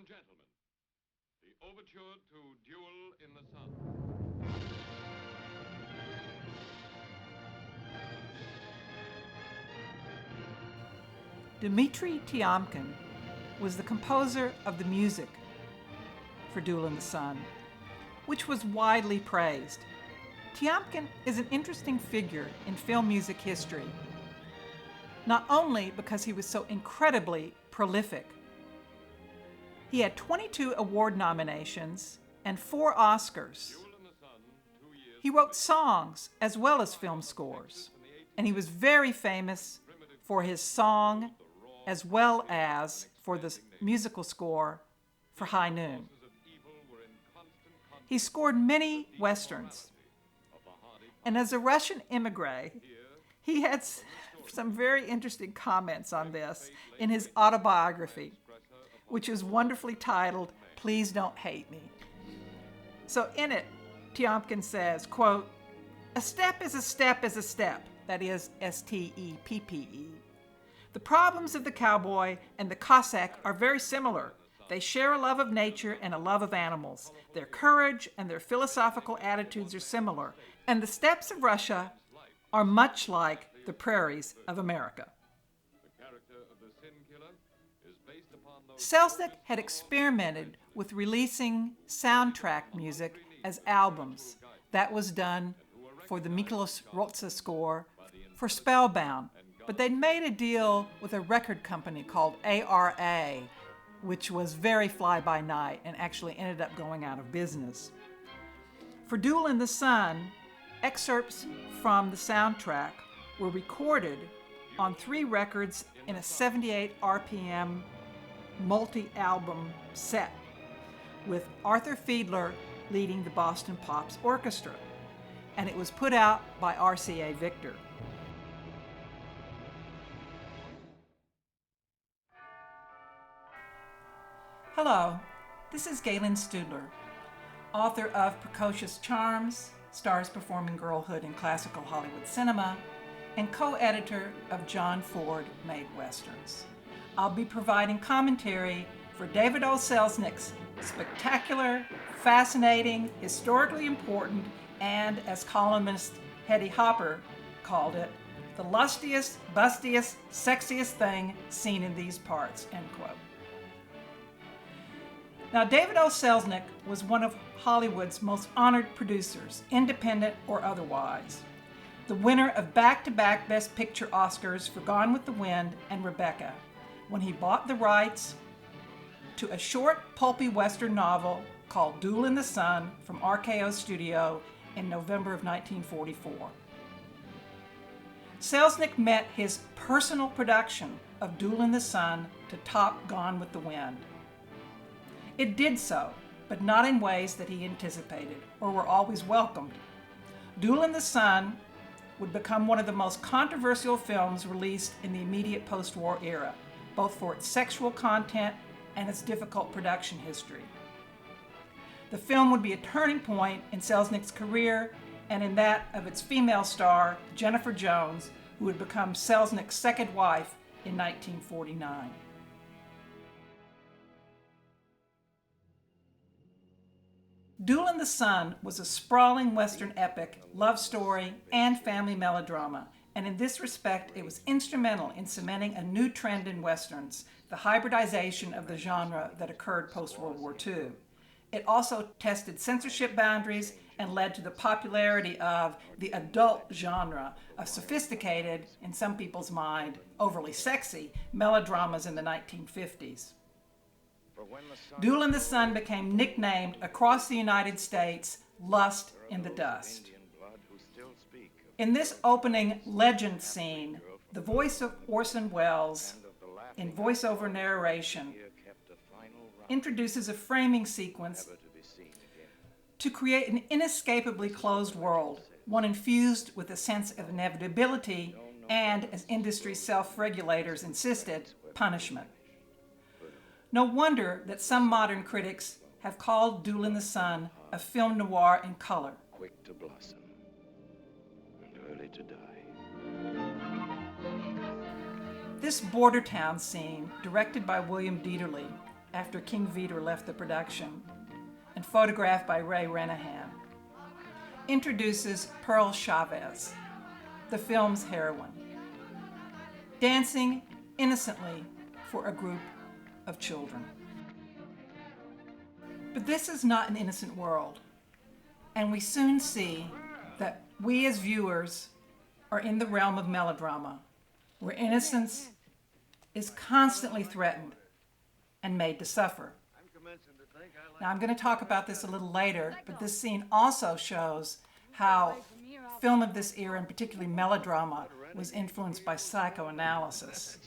and gentlemen, the overture to Duel in the Sun. Dmitri Tiomkin was the composer of the music for Duel in the Sun, which was widely praised. Tiomkin is an interesting figure in film music history, not only because he was so incredibly prolific. He had 22 award nominations and 4 Oscars. He wrote songs as well as film scores, and he was very famous for his song as well as for the musical score for High Noon. He scored many westerns, and as a Russian immigrant, he had some very interesting comments on this in his autobiography, which is wonderfully titled, "Please Don't Hate Me." So in it, Tiomkin says, quote, "A step is a step is a step," that is S-T-E-P-P-E. "The problems of the cowboy and the Cossack are very similar. They share a love of nature and a love of animals. Their courage and their philosophical attitudes are similar. And the steppes of Russia are much like the prairies of America." Selznick had experimented with releasing soundtrack music as albums. That was done for the Miklos Rozsa score for Spellbound, but they'd made a deal with a record company called ARA, which was very fly-by-night and actually ended up going out of business. For Duel in the Sun, excerpts from the soundtrack were recorded on 3 records in a 78 RPM multi-album set, with Arthur Fiedler leading the Boston Pops Orchestra, and it was put out by RCA Victor. Hello, this is Gaylyn Studlar, author of Precocious Charms, Stars Performing Girlhood in Classical Hollywood Cinema, and co-editor of John Ford Made Westerns. I'll be providing commentary for David O. Selznick's spectacular, fascinating, historically important, and, as columnist Hetty Hopper called it, the lustiest, bustiest, sexiest thing seen in these parts, end quote. Now, David O. Selznick was one of Hollywood's most honored producers, independent or otherwise. The winner of back-to-back Best Picture Oscars for Gone with the Wind and Rebecca, when he bought the rights to a short, pulpy Western novel called Duel in the Sun from RKO Studio in November of 1944. Selznick met his personal production of Duel in the Sun to top Gone with the Wind. It did so, but not in ways that he anticipated or were always welcomed. Duel in the Sun would become one of the most controversial films released in the immediate post-war era, both for its sexual content and its difficult production history. The film would be a turning point in Selznick's career and in that of its female star, Jennifer Jones, who would become Selznick's second wife in 1949. Duel in the Sun was a sprawling Western epic, love story, and family melodrama, and in this respect, it was instrumental in cementing a new trend in Westerns, the hybridization of the genre that occurred post-World War II. It also tested censorship boundaries and led to the popularity of the adult genre of sophisticated, in some people's mind, overly sexy melodramas in the 1950s. Duel in the Sun became nicknamed across the United States Lust in the Dust. In this opening legend scene, the voice of Orson Welles, in voiceover narration, introduces a framing sequence to create an inescapably closed world, one infused with a sense of inevitability and, as industry self-regulators insisted, punishment. No wonder that some modern critics have called Duel in the Sun a film noir in color. Quick to blossom and early to die. This border town scene, directed by William Dieterle, after King Vidor left the production, and photographed by Ray Renahan, introduces Pearl Chavez, the film's heroine, dancing innocently for a group of children. But this is not an innocent world, and we soon see that we as viewers are in the realm of melodrama, where innocence is constantly threatened and made to suffer. Now, I'm going to talk about this a little later, but this scene also shows how film of this era, and particularly melodrama, was influenced by psychoanalysis,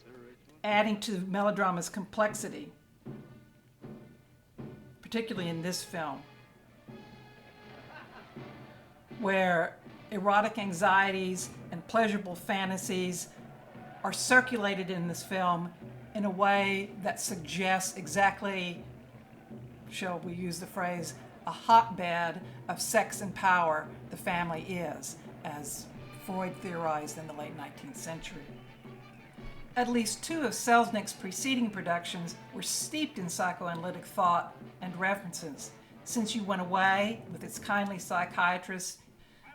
adding to melodrama's complexity, particularly in this film, where erotic anxieties and pleasurable fantasies are circulated in this film in a way that suggests exactly, shall we use the phrase, a hotbed of sex and power the family is, as Freud theorized in the late 19th century. At least two of Selznick's preceding productions were steeped in psychoanalytic thought and references. Since You Went Away, with its kindly psychiatrist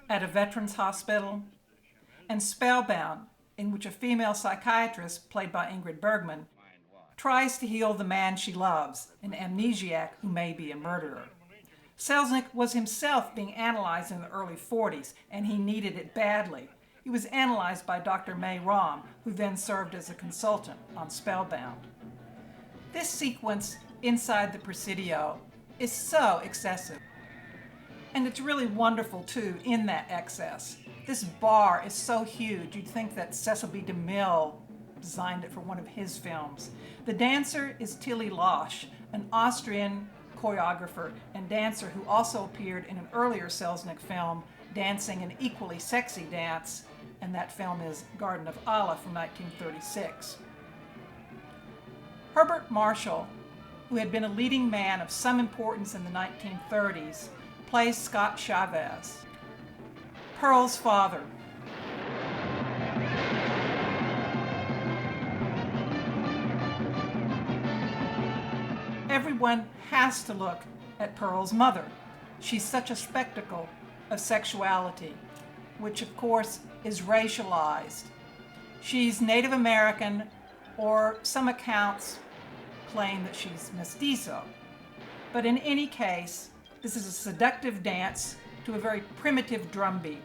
at a veterans hospital, and Spellbound, in which a female psychiatrist, played by Ingrid Bergman, tries to heal the man she loves, an amnesiac who may be a murderer. Selznick was himself being analyzed in the early 40s, and he needed it badly. He was analyzed by Dr. May Rom, who then served as a consultant on Spellbound. This sequence inside the Presidio is so excessive. And it's really wonderful, too, in that excess. This bar is so huge, you'd think that Cecil B. DeMille designed it for one of his films. The dancer is Tilly Losch, an Austrian choreographer and dancer who also appeared in an earlier Selznick film, dancing an equally sexy dance, and that film is Garden of Allah from 1936. Herbert Marshall, who had been a leading man of some importance in the 1930s, plays Scott Chavez, Pearl's father. Everyone has to look at Pearl's mother. She's such a spectacle of sexuality, which of course is racialized. She's Native American, or some accounts claim that she's mestizo. But in any case, this is a seductive dance to a very primitive drum beat.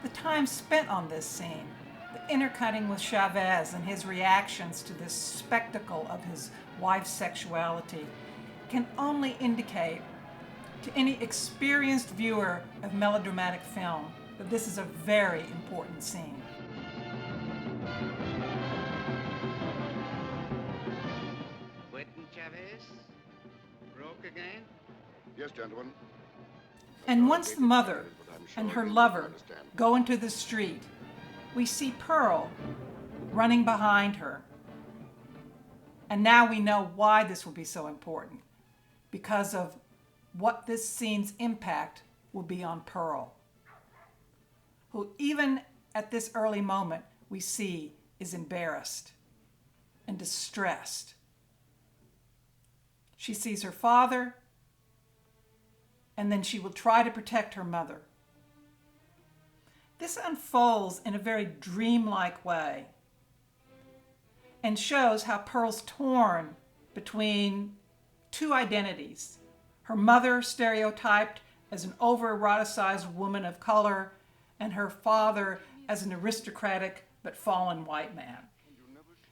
The time spent on this scene, the intercutting with Chavez and his reactions to this spectacle of his wife's sexuality, can only indicate to any experienced viewer of melodramatic film that this is a very important scene. Chavez? Broke again? Yes, gentlemen. And once the mother and her lover go into the street, we see Pearl running behind her. And now we know why this will be so important, because of what this scene's impact will be on Pearl, who even at this early moment we see is embarrassed and distressed. She sees her father, and then she will try to protect her mother. This unfolds in a very dreamlike way and shows how Pearl's torn between two identities. Her mother stereotyped as an over-eroticized woman of color, and her father as an aristocratic but fallen white man.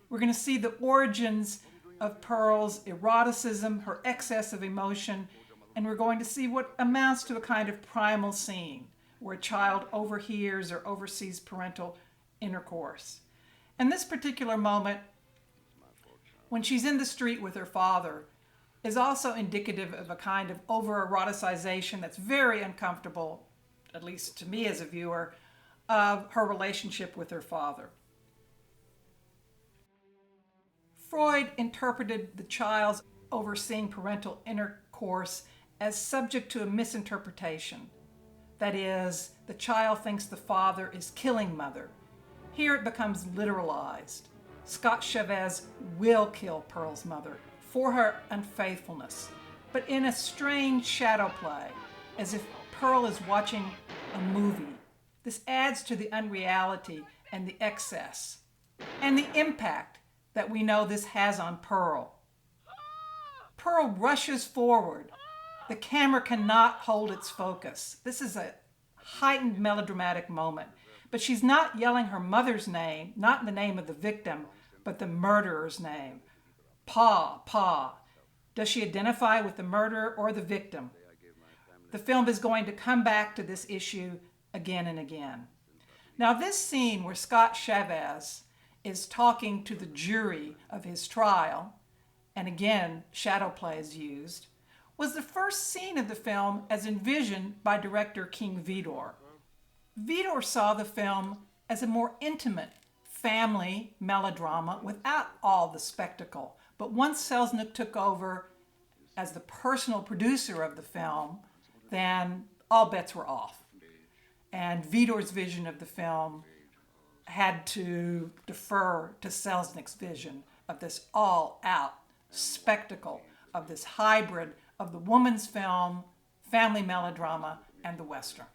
We're going to see the origins of Pearl's eroticism, her excess of emotion, and we're going to see what amounts to a kind of primal scene where a child overhears or oversees parental intercourse. And this particular moment, when she's in the street with her father, is also indicative of a kind of over-eroticization that's very uncomfortable, at least to me as a viewer, of her relationship with her father. Freud interpreted the child's overseeing parental intercourse as subject to a misinterpretation. That is, the child thinks the father is killing mother. Here it becomes literalized. Scott Chavez will kill Pearl's mother for her unfaithfulness, but in a strange shadow play, as if Pearl is watching a movie. This adds to the unreality and the excess, and the impact that we know this has on Pearl. Pearl rushes forward. The camera cannot hold its focus. This is a heightened melodramatic moment. But she's not yelling her mother's name, not the name of the victim, but the murderer's name. Pa, Pa. Does she identify with the murderer or the victim? The film is going to come back to this issue again and again. Now, this scene where Scott Chavez is talking to the jury of his trial, and again, shadow play is used, was the first scene of the film as envisioned by director King Vidor. Vidor saw the film as a more intimate family melodrama without all the spectacle. But once Selznick took over as the personal producer of the film, then all bets were off. And Vidor's vision of the film had to defer to Selznick's vision of this all-out spectacle, of this hybrid of the woman's film, family melodrama, and the Western.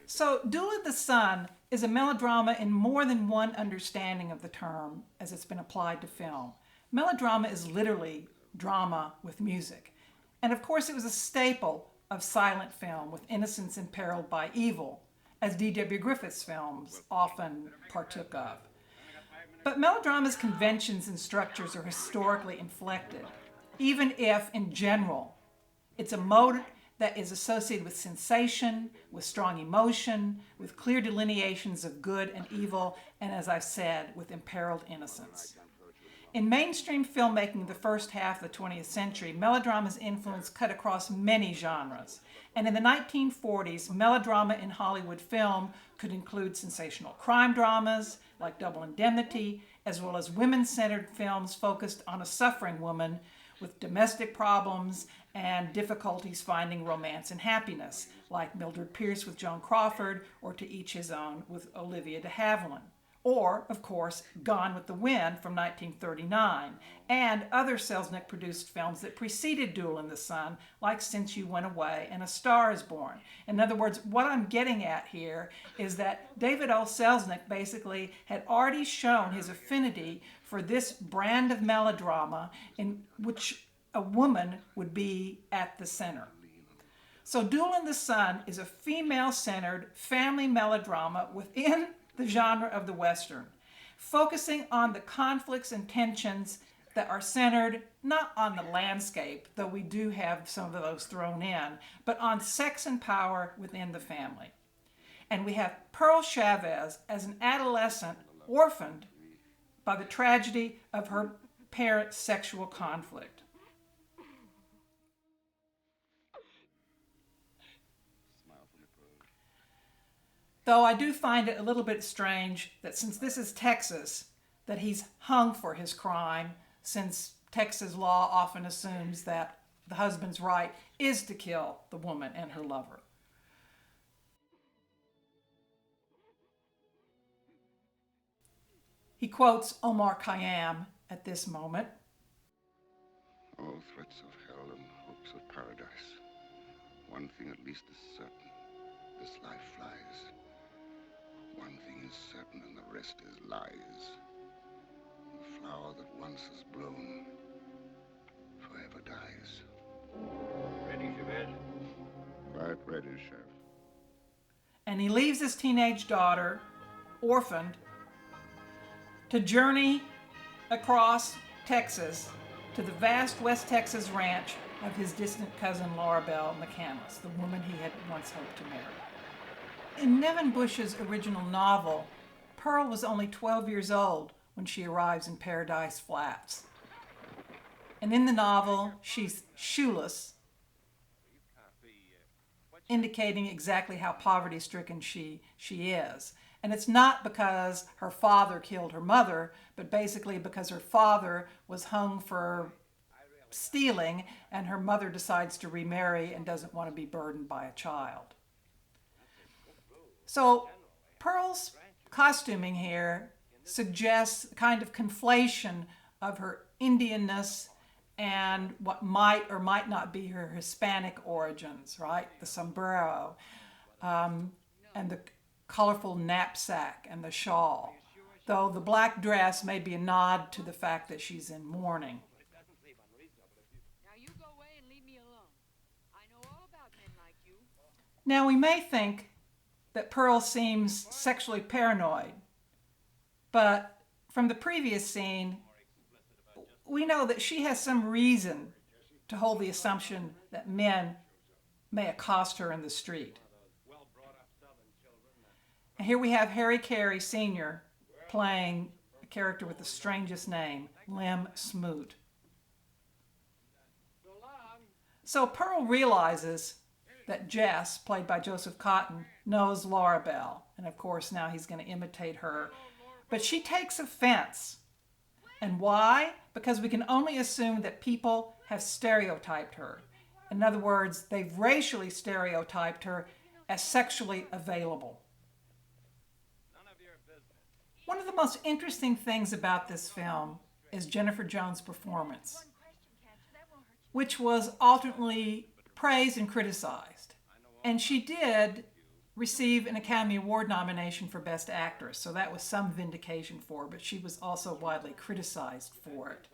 So Duel in the Sun is a melodrama in more than one understanding of the term as it's been applied to film. Melodrama is literally drama with music. And of course it was a staple of silent film with innocence imperiled by evil, as D.W. Griffith's films often partook of. But melodrama's conventions and structures are historically inflected, even if, in general, it's a mode that is associated with sensation, with strong emotion, with clear delineations of good and evil, and as I've said, with imperiled innocence. In mainstream filmmaking of the first half of the 20th century, melodrama's influence cut across many genres. And in the 1940s, melodrama in Hollywood film could include sensational crime dramas like Double Indemnity, as well as women-centered films focused on a suffering woman with domestic problems and difficulties finding romance and happiness, like Mildred Pierce with Joan Crawford, or To Each His Own with Olivia de Havilland. Or, of course, Gone with the Wind from 1939, and other Selznick-produced films that preceded Duel in the Sun, like Since You Went Away and A Star is Born. In other words, what I'm getting at here is that David O. Selznick basically had already shown his affinity for this brand of melodrama in which a woman would be at the center. So Duel in the Sun is a female-centered family melodrama within the genre of the Western, focusing on the conflicts and tensions that are centered not on the landscape, though we do have some of those thrown in, but on sex and power within the family. And we have Pearl Chavez as an adolescent orphaned by the tragedy of her parents' sexual conflict. Though I do find it a little bit strange that since this is Texas, that he's hung for his crime, since Texas law often assumes that the husband's right is to kill the woman and her lover. He quotes Omar Khayyam at this moment. All threats of hell and hopes of paradise. One thing at least is certain. This life flies. One thing is certain and the rest is lies. The flower that once is blown forever dies. Ready, Chavez? Quite ready, Chef. And he leaves his teenage daughter, orphaned, to journey across Texas to the vast West Texas ranch of his distant cousin Laura Bell McCandless, the woman he had once hoped to marry. In Nevin Bush's original novel, Pearl was only 12 years old when she arrives in Paradise Flats. And in the novel, she's shoeless, indicating exactly how poverty-stricken she is. And it's not because her father killed her mother, but basically because her father was hung for stealing and her mother decides to remarry and doesn't want to be burdened by a child. So Pearl's costuming here suggests a kind of conflation of her Indianness and what might or might not be her Hispanic origins, right? The sombrero, and the colorful knapsack and the shawl, though the black dress may be a nod to the fact that she's in mourning. Now you go away and leave me alone. I know all about men like you. Now we may think that Pearl seems sexually paranoid, but from the previous scene, we know that she has some reason to hold the assumption that men may accost her in the street. And here we have Harry Carey Sr. playing a character with the strangest name, Lem Smoot. So Pearl realizes that Jess, played by Joseph Cotton, knows Laura Bell. And of course, now he's going to imitate her. But she takes offense. And why? Because we can only assume that people have stereotyped her. In other words, they've racially stereotyped her as sexually available. One of the most interesting things about this film is Jennifer Jones' performance, which was alternately praised and criticized. And she did receive an Academy Award nomination for Best Actress, so that was some vindication for her, but she was also widely criticized for it.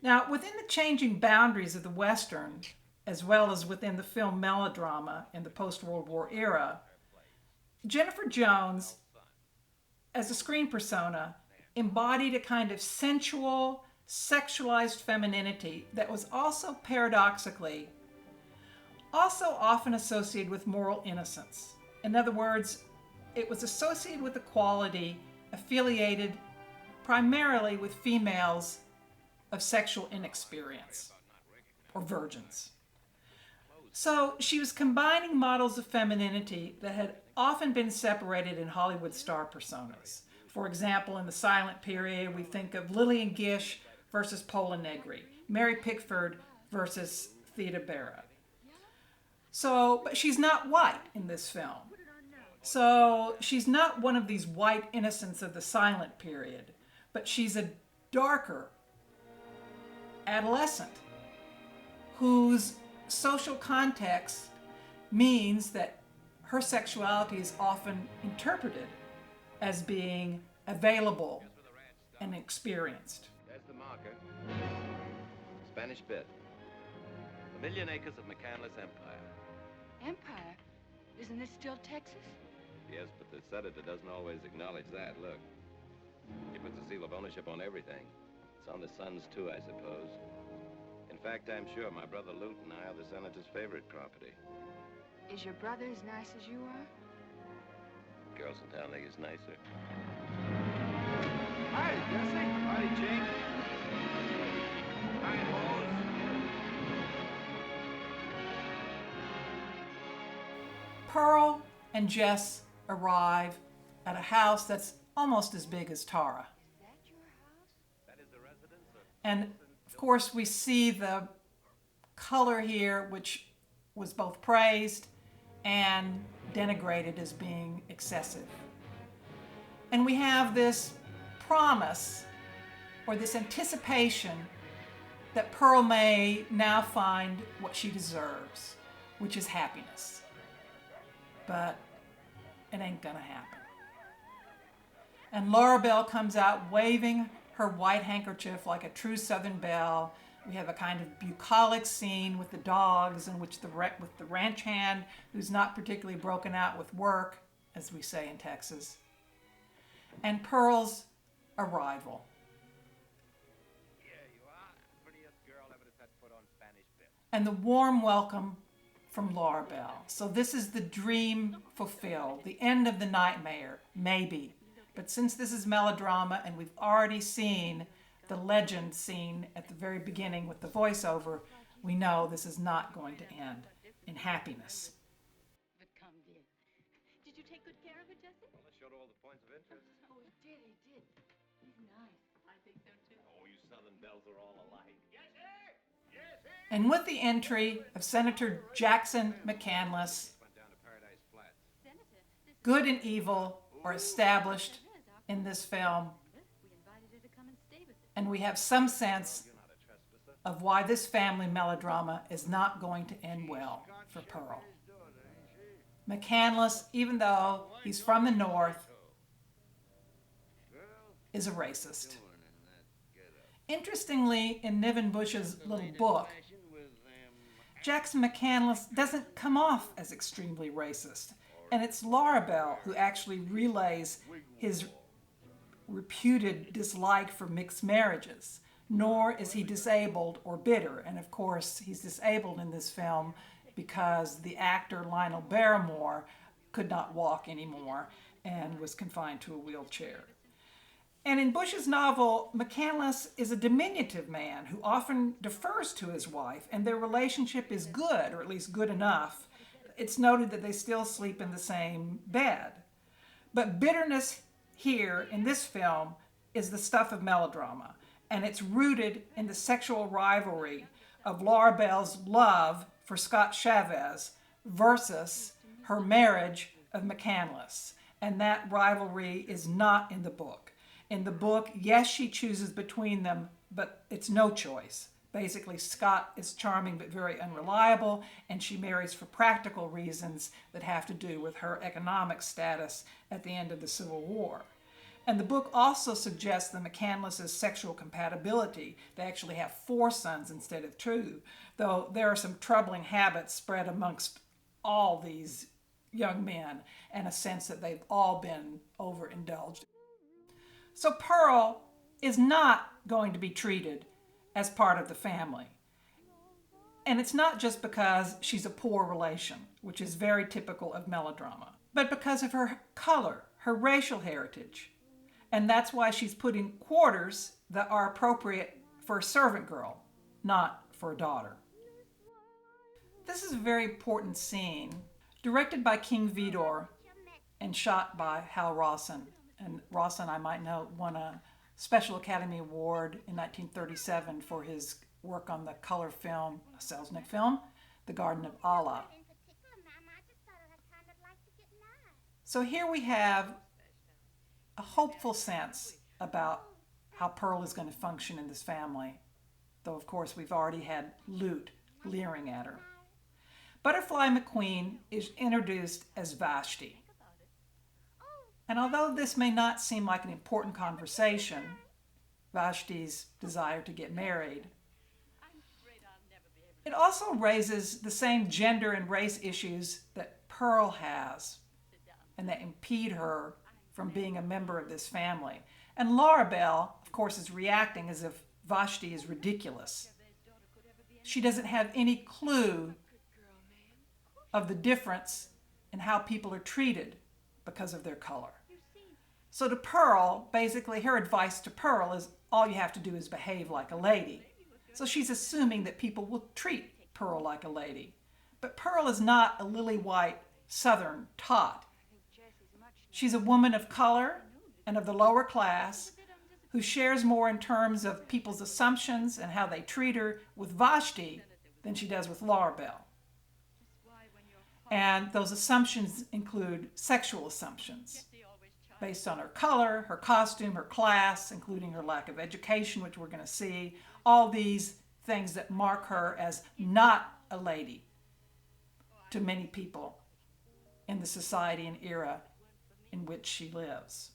Now, within the changing boundaries of the Western, as well as within the film Melodrama in the post-World War era, Jennifer Jones, as a screen persona, embodied a kind of sensual, sexualized femininity that was also paradoxically also often associated with moral innocence. In other words, it was associated with a quality affiliated primarily with females of sexual inexperience, or virgins. So she was combining models of femininity that had often been separated in Hollywood star personas. For example, in the silent period, we think of Lillian Gish versus Pola Negri, Mary Pickford versus Theda Bara. So, but she's not white in this film. So she's not one of these white innocents of the silent period, but she's a darker adolescent whose social context means that her sexuality is often interpreted as being available and experienced. There's the marker. Spanish bit. 1,000,000 acres of McCandless Empire. Empire? Isn't this still Texas? Yes, but the senator doesn't always acknowledge that. Look. He puts a seal of ownership on everything. It's on the sons, too, I suppose. In fact, I'm sure my brother Lute and I are the senator's favorite property. Is your brother as nice as you are? Girls in town think he's nicer. Hi, Jesse. Howdy, Jake. Hi, Rose. Pearl and Jess arrive at a house that's almost as big as Tara. Is that your house? That is the residence of... And of course, we see the color here, which was both praised and denigrated as being excessive. And we have this promise or this anticipation that Pearl may now find what she deserves, which is happiness. But it ain't gonna happen. And Laura Bell comes out waving her white handkerchief like a true Southern belle. We have a kind of bucolic scene with the dogs in which with the ranch hand, who's not particularly broken out with work, as we say in Texas, and Pearl's arrival. Here you are. Prettiest girl ever to set foot on Spanish bit. And the warm welcome from Laura Bell. So this is the dream fulfilled, the end of the nightmare, maybe. But since this is melodrama and we've already seen the legend scene at the very beginning with the voiceover, we know this is not going to end in happiness. But come, dear. Did you take good care of it, Jesse? Well, it showed all the points of interest. Oh, he did, he did. He's nice. I think so, too. Oh, you Southern belles are all alike. Yes, sir! Yes, sir! And with the entry of Senator Jackson McCandless, Went down to Paradise Flats. Senator, this good and evil are established in this film. we invited her to come and stay with us. and we have some sense of why this family melodrama is not going to end well for Pearl. McCandless, even though he's from the North, is a racist. Interestingly, in Niven Bush's little book, Jackson McCandless doesn't come off as extremely racist, and it's Laura Bell who actually relays his reputed dislike for mixed marriages, nor is he disabled or bitter. And of course, he's disabled in this film because the actor Lionel Barrymore could not walk anymore and was confined to a wheelchair. And in Bush's novel, McCandless is a diminutive man who often defers to his wife, and their relationship is good, or at least good enough. It's noted that they still sleep in the same bed. But bitterness here in this film is the stuff of melodrama, and it's rooted in the sexual rivalry of Laura Bell's love for Scott Chavez versus her marriage of McCandless. And that rivalry is not in the book. In the book, yes, she chooses between them, but it's no choice. Basically, Scott is charming but very unreliable, and she marries for practical reasons that have to do with her economic status at the end of the Civil War. And the book also suggests the McCandless' sexual compatibility. They actually have 4 sons instead of 2, though there are some troubling habits spread amongst all these young men, and a sense that they've all been overindulged. So Pearl is not going to be treated as part of the family. And it's not just because she's a poor relation, which is very typical of melodrama, but because of her color, her racial heritage. And that's why she's put in quarters that are appropriate for a servant girl, not for a daughter. This is a very important scene, directed by King Vidor and shot by Hal Rawson. And Rawson, I might note, won a Special Academy Award in 1937 for his work on the color film, a Selznick film, The Garden of Allah. So here we have a hopeful sense about how Pearl is going to function in this family, though of course we've already had Lute leering at her. Butterfly McQueen is introduced as Vashti. And although this may not seem like an important conversation, Vashti's desire to get married, it also raises the same gender and race issues that Pearl has and that impede her from being a member of this family. And Laura Bell, of course, is reacting as if Vashti is ridiculous. She doesn't have any clue of the difference in how people are treated because of their color. So to Pearl, basically her advice to Pearl is all you have to do is behave like a lady. So she's assuming that people will treat Pearl like a lady. But Pearl is not a lily-white Southern tot. She's a woman of color and of the lower class who shares more in terms of people's assumptions and how they treat her with Vashti than she does with Laura Bell. And those assumptions include sexual assumptions based on her color, her costume, her class, including her lack of education, which we're going to see. All these things that mark her as not a lady to many people in the society and era in which she lives.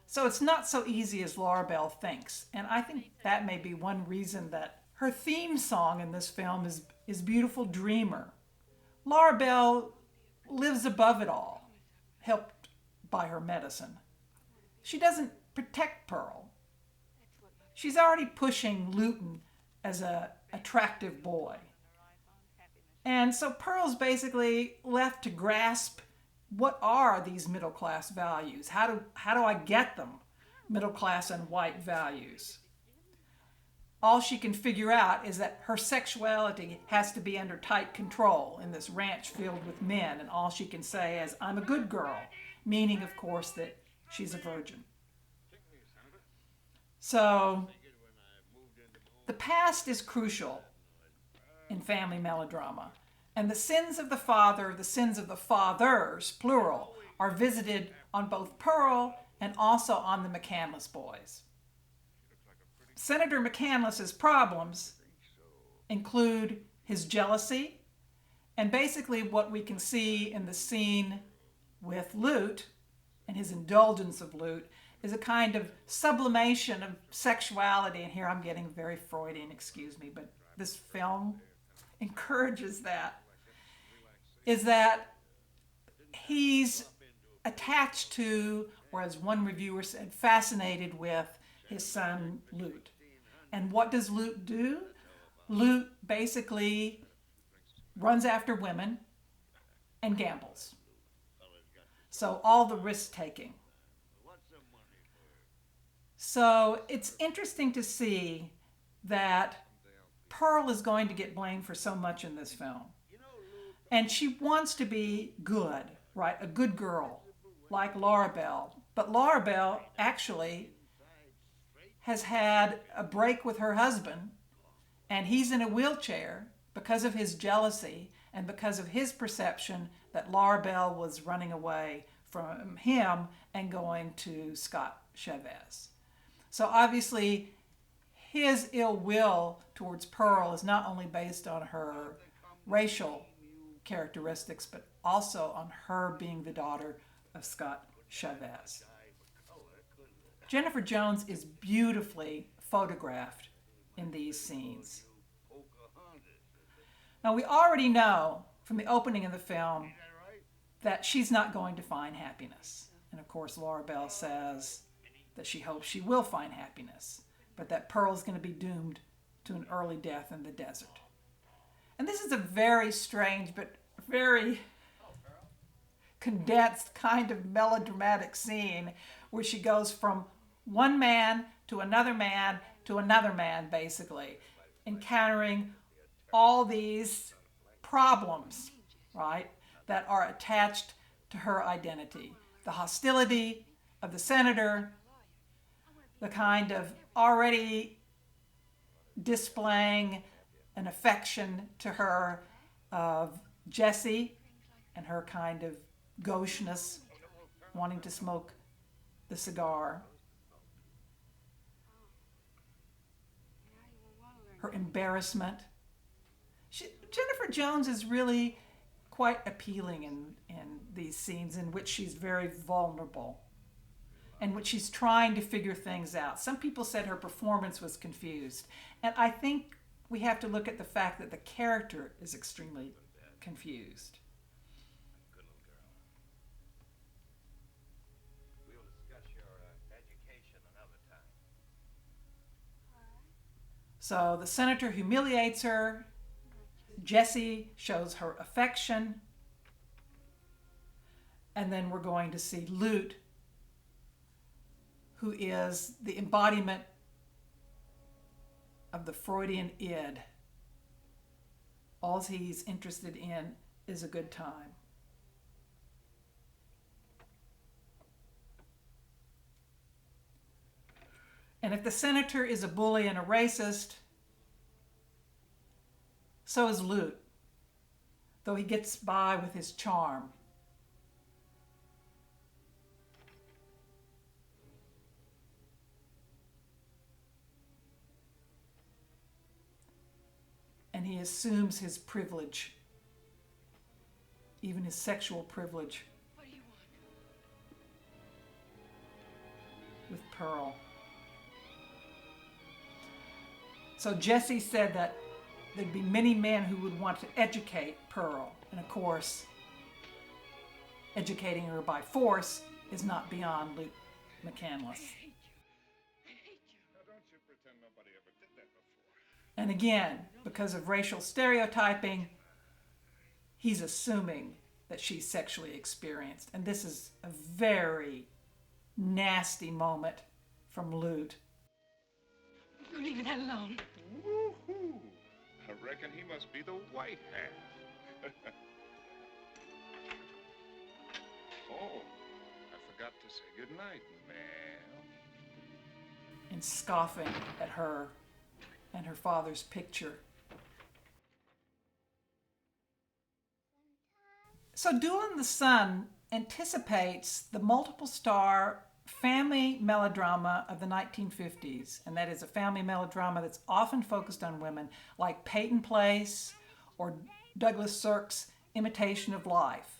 So it's not so easy as Laura Bell thinks. And I think that may be one reason that her theme song in this film is Beautiful Dreamer. Laura Bell lives above it all, helped by her medicine. She doesn't protect Pearl. She's already pushing Luton as an attractive boy. And so Pearl's basically left to grasp what are these middle-class values? How do I get them? Middle-class and white values. All she can figure out is that her sexuality has to be under tight control in this ranch filled with men, and all she can say is, I'm a good girl, meaning, of course, that she's a virgin. So the past is crucial in family melodrama, and the sins of the father, the sins of the fathers, plural, are visited on both Pearl and also on the McCandless boys. Senator McCandless's problems include his jealousy, and basically what we can see in the scene with Lute and his indulgence of Lute is a kind of sublimation of sexuality. And here I'm getting very Freudian, excuse me, but this film encourages that, is that he's attached to, or as one reviewer said, fascinated with his son Lute. And what does Lute do? Lute basically runs after women and gambles. So all the risk taking. So it's interesting to see that Pearl is going to get blamed for so much in this film. And she wants to be good, right? A good girl, like Laura Bell. But Laura Bell actually has had a break with her husband, and he's in a wheelchair because of his jealousy and because of his perception that Laura Bell was running away from him and going to Scott Chavez. So obviously, his ill will towards Pearl is not only based on her racial characteristics, but also on her being the daughter of Scott Chavez. Jennifer Jones is beautifully photographed in these scenes. Now, we already know from the opening of the film that she's not going to find happiness. And of course, Laura Bell says that she hopes she will find happiness, but that Pearl's going to be doomed to an early death in the desert. And this is a very strange but very condensed kind of melodramatic scene where she goes from one man to another man to another man, basically, encountering all these problems, right, that are attached to her identity. The hostility of the senator, the kind of already displaying an affection to her of Jessie and her kind of gaucheness, wanting to smoke the cigar. Her embarrassment. Jennifer Jones is really quite appealing in these scenes in which she's very vulnerable and which she's trying to figure things out. Some people said her performance was confused. And I think we have to look at the fact that the character is extremely confused. Good little girl. We'll discuss your education another time. So the senator humiliates her. Jessie shows her affection. And then we're going to see Lute, who is the embodiment of the Freudian id. All he's interested in is a good time. And if the senator is a bully and a racist, so is Lute, though he gets by with his charm. And he assumes his privilege, even his sexual privilege, What do you want? with Pearl. So Jessie said that there'd be many men who would want to educate Pearl. And of course, educating her by force is not beyond Luke McCandless. Now, don't you pretend nobody ever did that before. And again, because of racial stereotyping, he's assuming that she's sexually experienced. And this is a very nasty moment from Lute. You leave that alone. Woohoo! I reckon he must be the white half. Oh, I forgot to say goodnight, ma'am. And scoffing at her and her father's picture. So Duel in the Sun anticipates the multiple star family melodrama of the 1950s, and that is a family melodrama that's often focused on women, like Peyton Place or Douglas Sirk's Imitation of Life.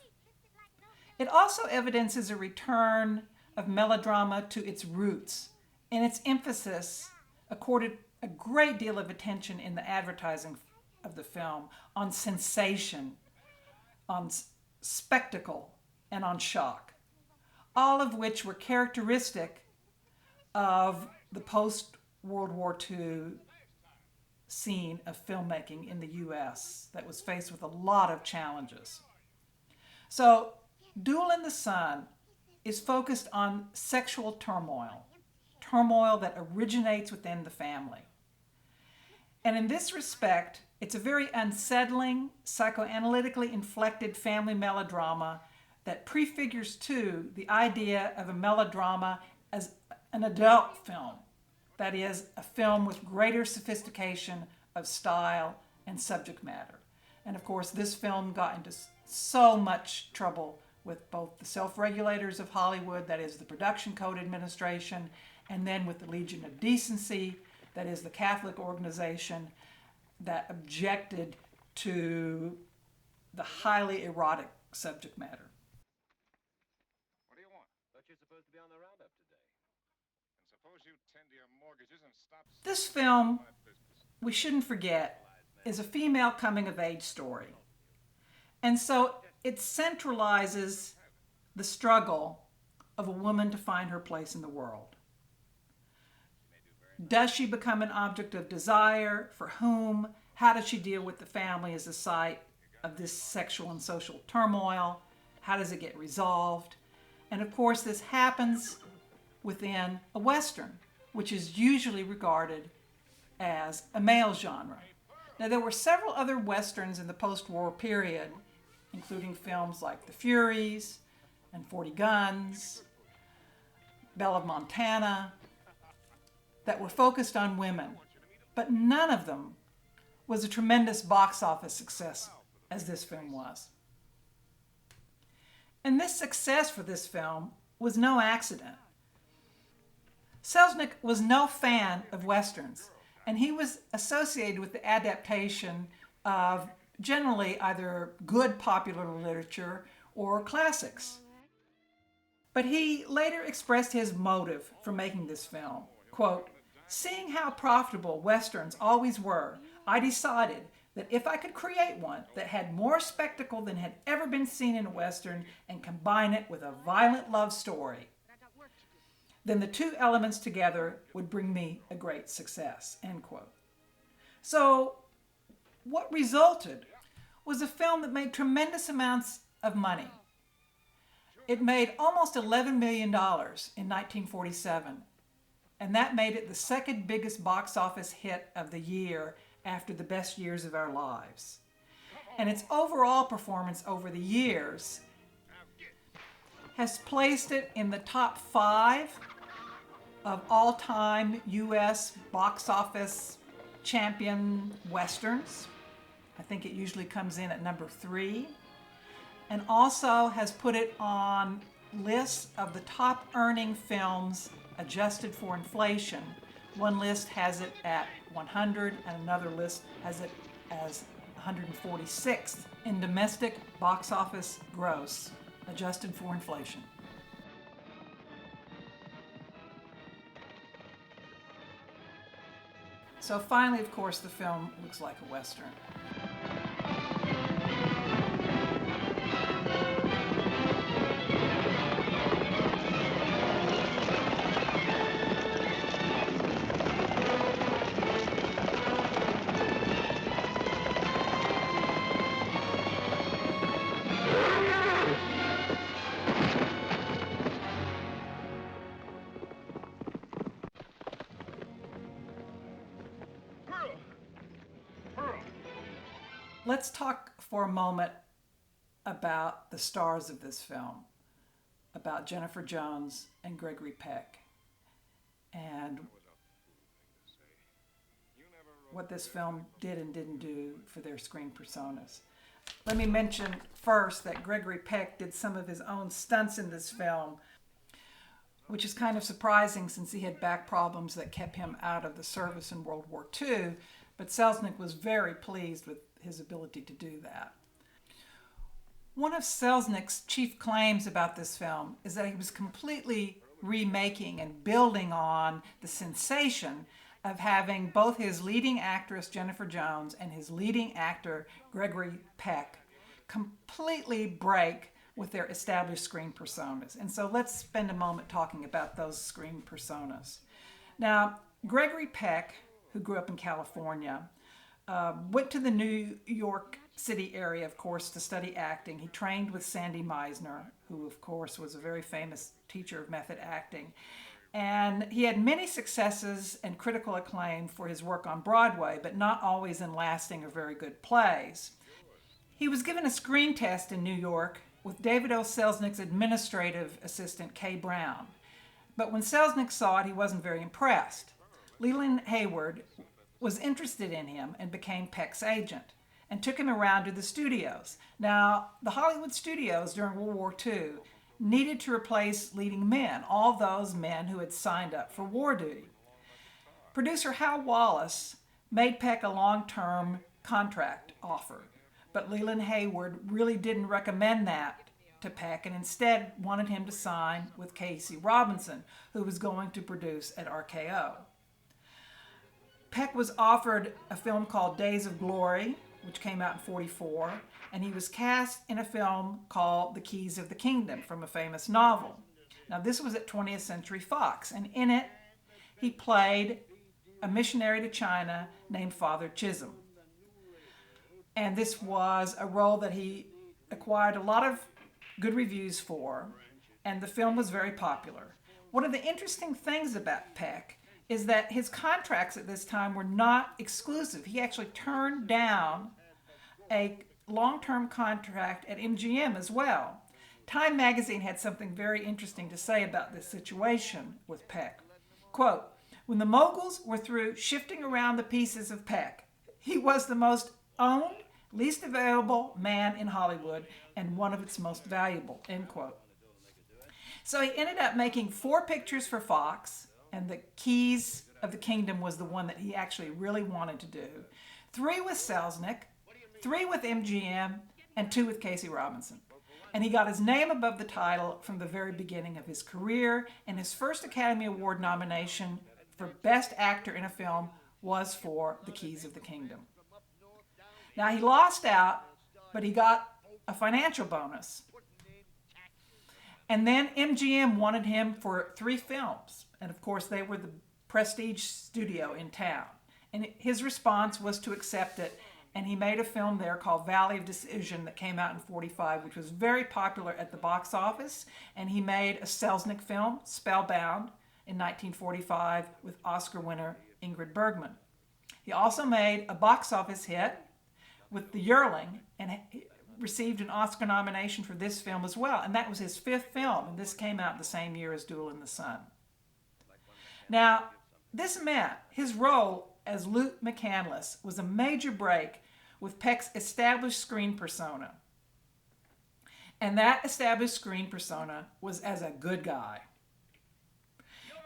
It also evidences a return of melodrama to its roots, and its emphasis accorded a great deal of attention in the advertising of the film on sensation, on spectacle, and on shock, all of which were characteristic of the post-World War II scene of filmmaking in the U.S. that was faced with a lot of challenges. So, Duel in the Sun is focused on sexual turmoil that originates within the family. And in this respect, it's a very unsettling, psychoanalytically inflected family melodrama that prefigures, too, the idea of a melodrama as an adult film. That is, a film with greater sophistication of style and subject matter. And of course, this film got into so much trouble with both the self-regulators of Hollywood, that is the Production Code Administration, and then with the Legion of Decency, that is the Catholic organization that objected to the highly erotic subject matter. What do you want? Thought you're supposed to be on the roundup today. And suppose you tend to your mortgages and stop... This film, we shouldn't forget, is a female coming-of-age story. And so it centralizes the struggle of a woman to find her place in the world. Does she become an object of desire? For whom? How does she deal with the family as a site of this sexual and social turmoil? How does it get resolved? And of course, this happens within a Western, which is usually regarded as a male genre. Now, there were several other Westerns in the post-war period, including films like The Furies and 40 Guns, Belle of Montana, that were focused on women, but none of them was a tremendous box office success as this film was. And this success for this film was no accident. Selznick was no fan of Westerns, and he was associated with the adaptation of generally either good popular literature or classics. But he later expressed his motive for making this film. Quote, "Seeing how profitable Westerns always were, I decided that if I could create one that had more spectacle than had ever been seen in a Western and combine it with a violent love story, then the two elements together would bring me a great success," end quote. So what resulted was a film that made tremendous amounts of money. It made almost $11 million in 1947, and that made it the second biggest box office hit of the year after The Best Years of Our Lives. And its overall performance over the years has placed it in the top 5 of all-time U.S. box office champion Westerns. I think it usually comes in at number 3. And also has put it on lists of the top earning films adjusted for inflation. One list has it at 100 and another list has it as 146th in domestic box office gross, adjusted for inflation. So finally, of course, the film looks like a Western. Let's talk for a moment about the stars of this film, about Jennifer Jones and Gregory Peck, and what this film did and didn't do for their screen personas. Let me mention first that Gregory Peck did some of his own stunts in this film. which is kind of surprising since he had back problems that kept him out of the service in World War II, but Selznick was very pleased with his ability to do that. One of Selznick's chief claims about this film is that he was completely remaking and building on the sensation of having both his leading actress Jennifer Jones and his leading actor Gregory Peck completely break with their established screen personas. And so let's spend a moment talking about those screen personas. Now, Gregory Peck, who grew up in California, went to the New York City area, of course, to study acting. He trained with Sandy Meisner, who, of course, was a very famous teacher of method acting. And he had many successes and critical acclaim for his work on Broadway, but not always in lasting or very good plays. He was given a screen test in New York with David O. Selznick's administrative assistant, Kay Brown. But when Selznick saw it, he wasn't very impressed. Leland Hayward was interested in him and became Peck's agent and took him around to the studios. Now, the Hollywood studios during World War II needed to replace leading men, all those men who had signed up for war duty. Producer Hal Wallace made Peck a long-term contract offer, but Leland Hayward really didn't recommend that to Peck and instead wanted him to sign with Casey Robinson, who was going to produce at RKO. Peck was offered a film called Days of Glory, which came out in '44, and he was cast in a film called The Keys of the Kingdom from a famous novel. Now, this was at 20th Century Fox, and in it, he played a missionary to China named Father Chisholm. And this was a role that he acquired a lot of good reviews for, and the film was very popular. One of the interesting things about Peck is that his contracts at this time were not exclusive. He actually turned down a long-term contract at MGM as well. Time magazine had something very interesting to say about this situation with Peck. Quote, "When the moguls were through shifting around the pieces of Peck, he was the most owned, least available man in Hollywood and one of its most valuable," end quote. So he ended up making 4 pictures for Fox, and The Keys of the Kingdom was the one that he actually really wanted to do. 3 with Selznick, 3 with MGM, and 2 with Casey Robinson. And he got his name above the title from the very beginning of his career, and his first Academy Award nomination for Best Actor in a Film was for The Keys of the Kingdom. Now, he lost out, but he got a financial bonus. And then MGM wanted him for 3 films. And of course, they were the prestige studio in town. And his response was to accept it. And he made a film there called Valley of Decision that came out in '45, which was very popular at the box office. And he made a Selznick film, Spellbound, in 1945 with Oscar winner Ingrid Bergman. He also made a box office hit with The Yearling and received an Oscar nomination for this film as well. And that was his 5th film. And this came out the same year as Duel in the Sun. Now, this meant his role as Lute McCandless was a major break with Peck's established screen persona. And that established screen persona was as a good guy.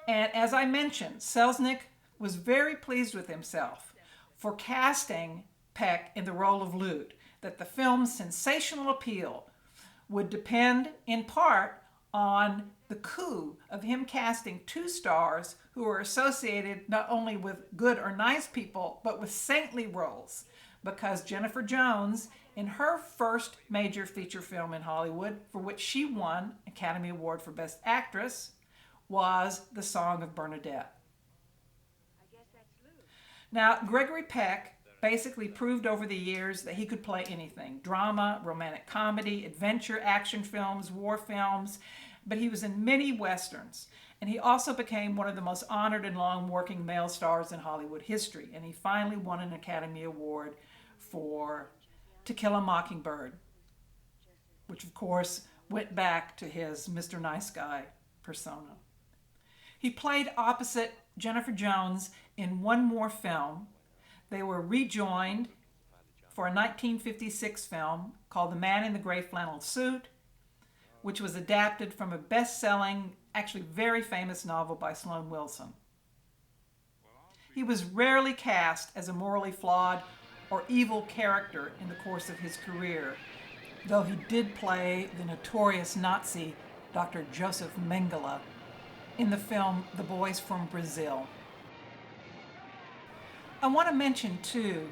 And as I mentioned, Selznick was very pleased with himself for casting Peck in the role of Lute, that the film's sensational appeal would depend in part on the coup of him casting 2 stars who were associated not only with good or nice people, but with saintly roles, because Jennifer Jones, in her first major feature film in Hollywood, for which she won Academy Award for Best Actress, was The Song of Bernadette. Now, Gregory Peck basically proved over the years that he could play anything: drama, romantic comedy, adventure, action films, war films, but he was in many westerns. And he also became one of the most honored and long-working male stars in Hollywood history. And he finally won an Academy Award for To Kill a Mockingbird, which of course went back to his Mr. Nice Guy persona. He played opposite Jennifer Jones in one more film. They were rejoined for a 1956 film called The Man in the Gray Flannel Suit, which was adapted from a best-selling actually very famous novel by Sloane Wilson. He was rarely cast as a morally flawed or evil character in the course of his career, though he did play the notorious Nazi Dr. Joseph Mengele in the film The Boys from Brazil. I want to mention, too,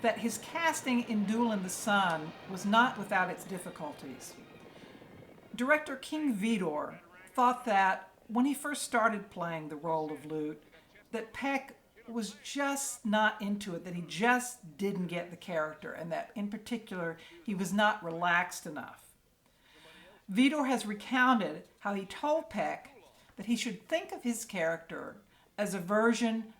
that his casting in Duel in the Sun was not without its difficulties. Director King Vidor thought that when he first started playing the role of Lute, that Peck was just not into it, that he just didn't get the character, and that in particular he was not relaxed enough. Vidor has recounted how he told Peck that he should think of his character as a version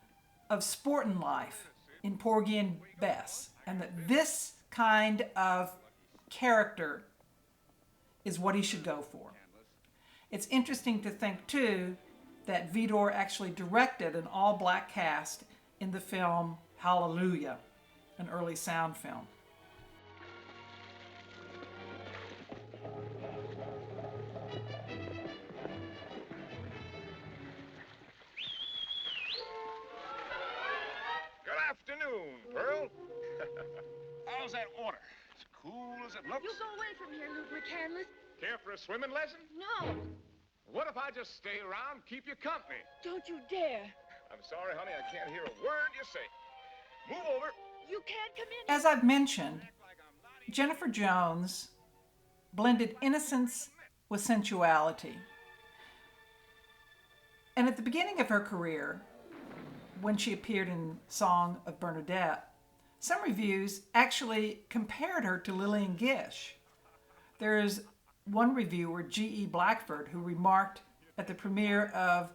of Sportin' Life in Porgy and Bess, and that this kind of character is what he should go for. It's interesting to think, too, that Vidor actually directed an all-black cast in the film Hallelujah, an early sound film. Good afternoon, Pearl. How's that water? As cool as it looks? You go away from here, Luke McCandless. Care for a swimming lesson? No, What if I just stay around, keep you company? don't you dare. I'm sorry, honey, I can't hear a word you say. Move over. You can't come in. As I've mentioned, Jennifer Jones blended innocence with sensuality. And at the beginning of her career, when she appeared in Song of Bernadette, some reviews actually compared her to Lillian Gish. There's one reviewer, G.E. Blackford, who remarked at the premiere of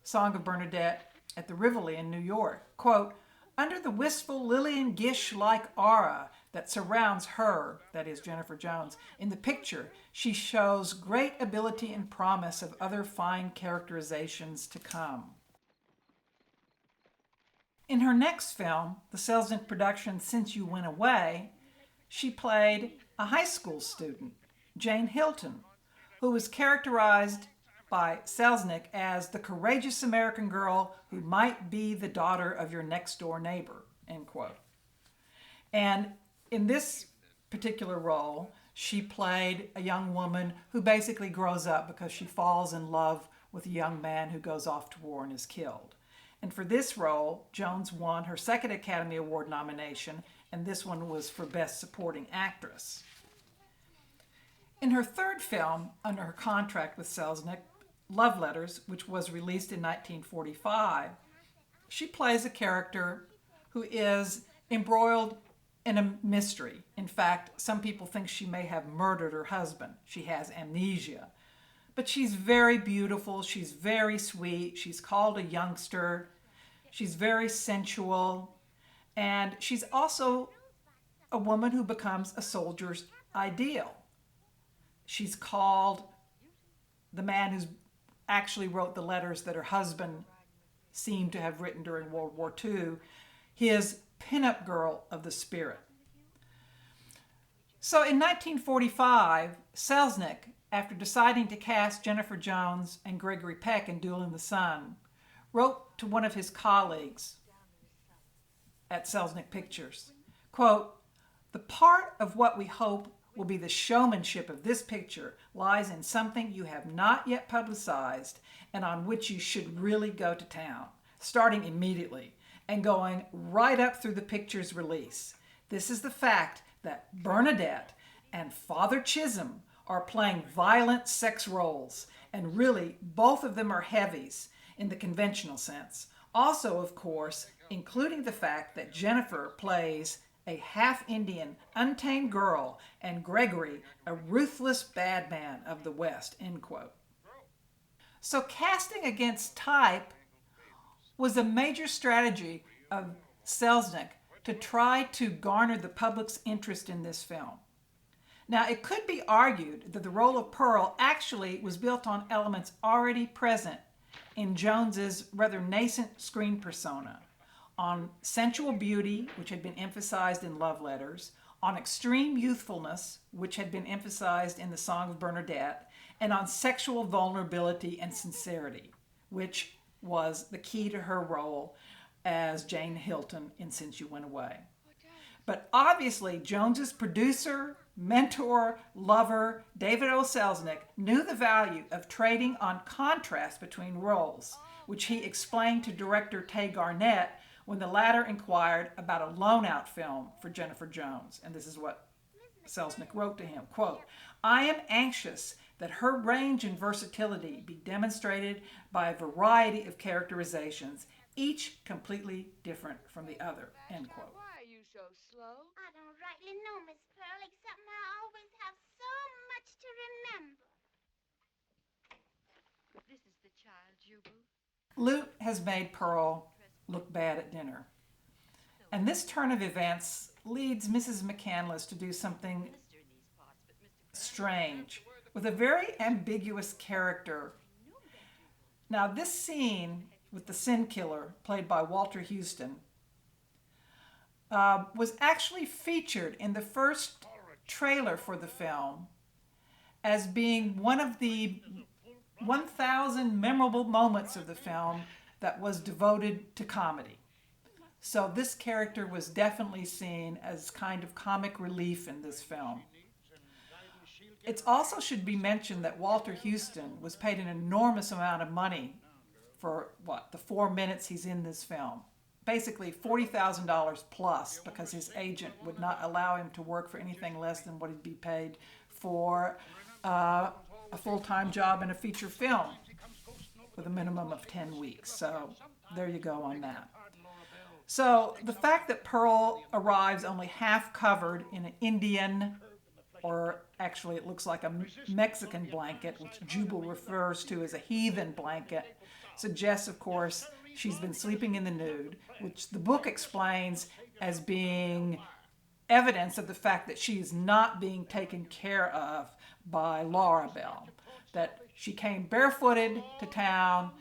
Song of Bernadette at the Rivoli in New York, quote, "Under the wistful Lillian Gish-like aura that surrounds her," that is Jennifer Jones, "in the picture, she shows great ability and promise of other fine characterizations to come." In her next film, the Selznick production Since You Went Away, she played a high school student, Jane Hilton, who was characterized by Selznick as the courageous American girl who might be the daughter of your next door neighbor, end quote. And in this particular role, she played a young woman who basically grows up because she falls in love with a young man who goes off to war and is killed. And for this role, Jones won her second Academy Award nomination, and this one was for Best Supporting Actress. In her third film, under her contract with Selznick, Love Letters, which was released in 1945, she plays a character who is embroiled in a mystery. In fact, some people think she may have murdered her husband. She has amnesia. But she's very beautiful, she's very sweet, she's called a youngster, she's very sensual, and she's also a woman who becomes a soldier's ideal. She's called the man who's actually wrote the letters that her husband seemed to have written during World War II, his pinup girl of the spirit. So in 1945, Selznick, after deciding to cast Jennifer Jones and Gregory Peck in Duel in the Sun, wrote to one of his colleagues at Selznick Pictures, quote, "The part of what we hope will be the showmanship of this picture lies in something you have not yet publicized and on which you should really go to town, starting immediately and going right up through the picture's release. This is the fact that Bernadette and Father Chisholm are playing violent sex roles, and really both of them are heavies in the conventional sense. Also, of course, including the fact that Jennifer plays a half-Indian, untamed girl, and Gregory, a ruthless bad man of the West," end quote. So casting against type was a major strategy of Selznick to try to garner the public's interest in this film. Now, it could be argued that the role of Pearl actually was built on elements already present in Jones's rather nascent screen persona, on sensual beauty, which had been emphasized in Love Letters, on extreme youthfulness, which had been emphasized in the Song of Bernadette, and on sexual vulnerability and sincerity, which was the key to her role as Jane Hilton in Since You Went Away. But obviously, Jones's producer, mentor, lover, David O. Selznick, knew the value of trading on contrast between roles, which he explained to director Tay Garnett when the latter inquired about a loan-out film for Jennifer Jones. And this is what Selznick wrote to him, quote, "I am anxious that her range and versatility be demonstrated by a variety of characterizations, each completely different from the other," end quote. Why are you so slow? I don't rightly know, Miss Pearl, except I always have so much to remember. This is the child, Jubal. Lute has made Pearl look bad at dinner. And this turn of events leads Mrs. McCandless to do something strange with a very ambiguous character. Now, this scene with the sin killer, played by Walter Houston, was actually featured in the first trailer for the film as being one of the 1,000 memorable moments of the film that was devoted to comedy. So this character was definitely seen as kind of comic relief in this film. It also should be mentioned that Walter Houston was paid an enormous amount of money for, the 4 minutes he's in this film. Basically $40,000 plus, because his agent would not allow him to work for anything less than what he'd be paid for a full-time job in a feature film with a minimum of 10 weeks. So there you go on that. So the fact that Pearl arrives only half covered in an Indian, or actually it looks like a Mexican blanket, which Jubal refers to as a heathen blanket, suggests, of course, she's been sleeping in the nude, which the book explains as being evidence of the fact that she is not being taken care of by Laura Bell, that she came barefooted to town,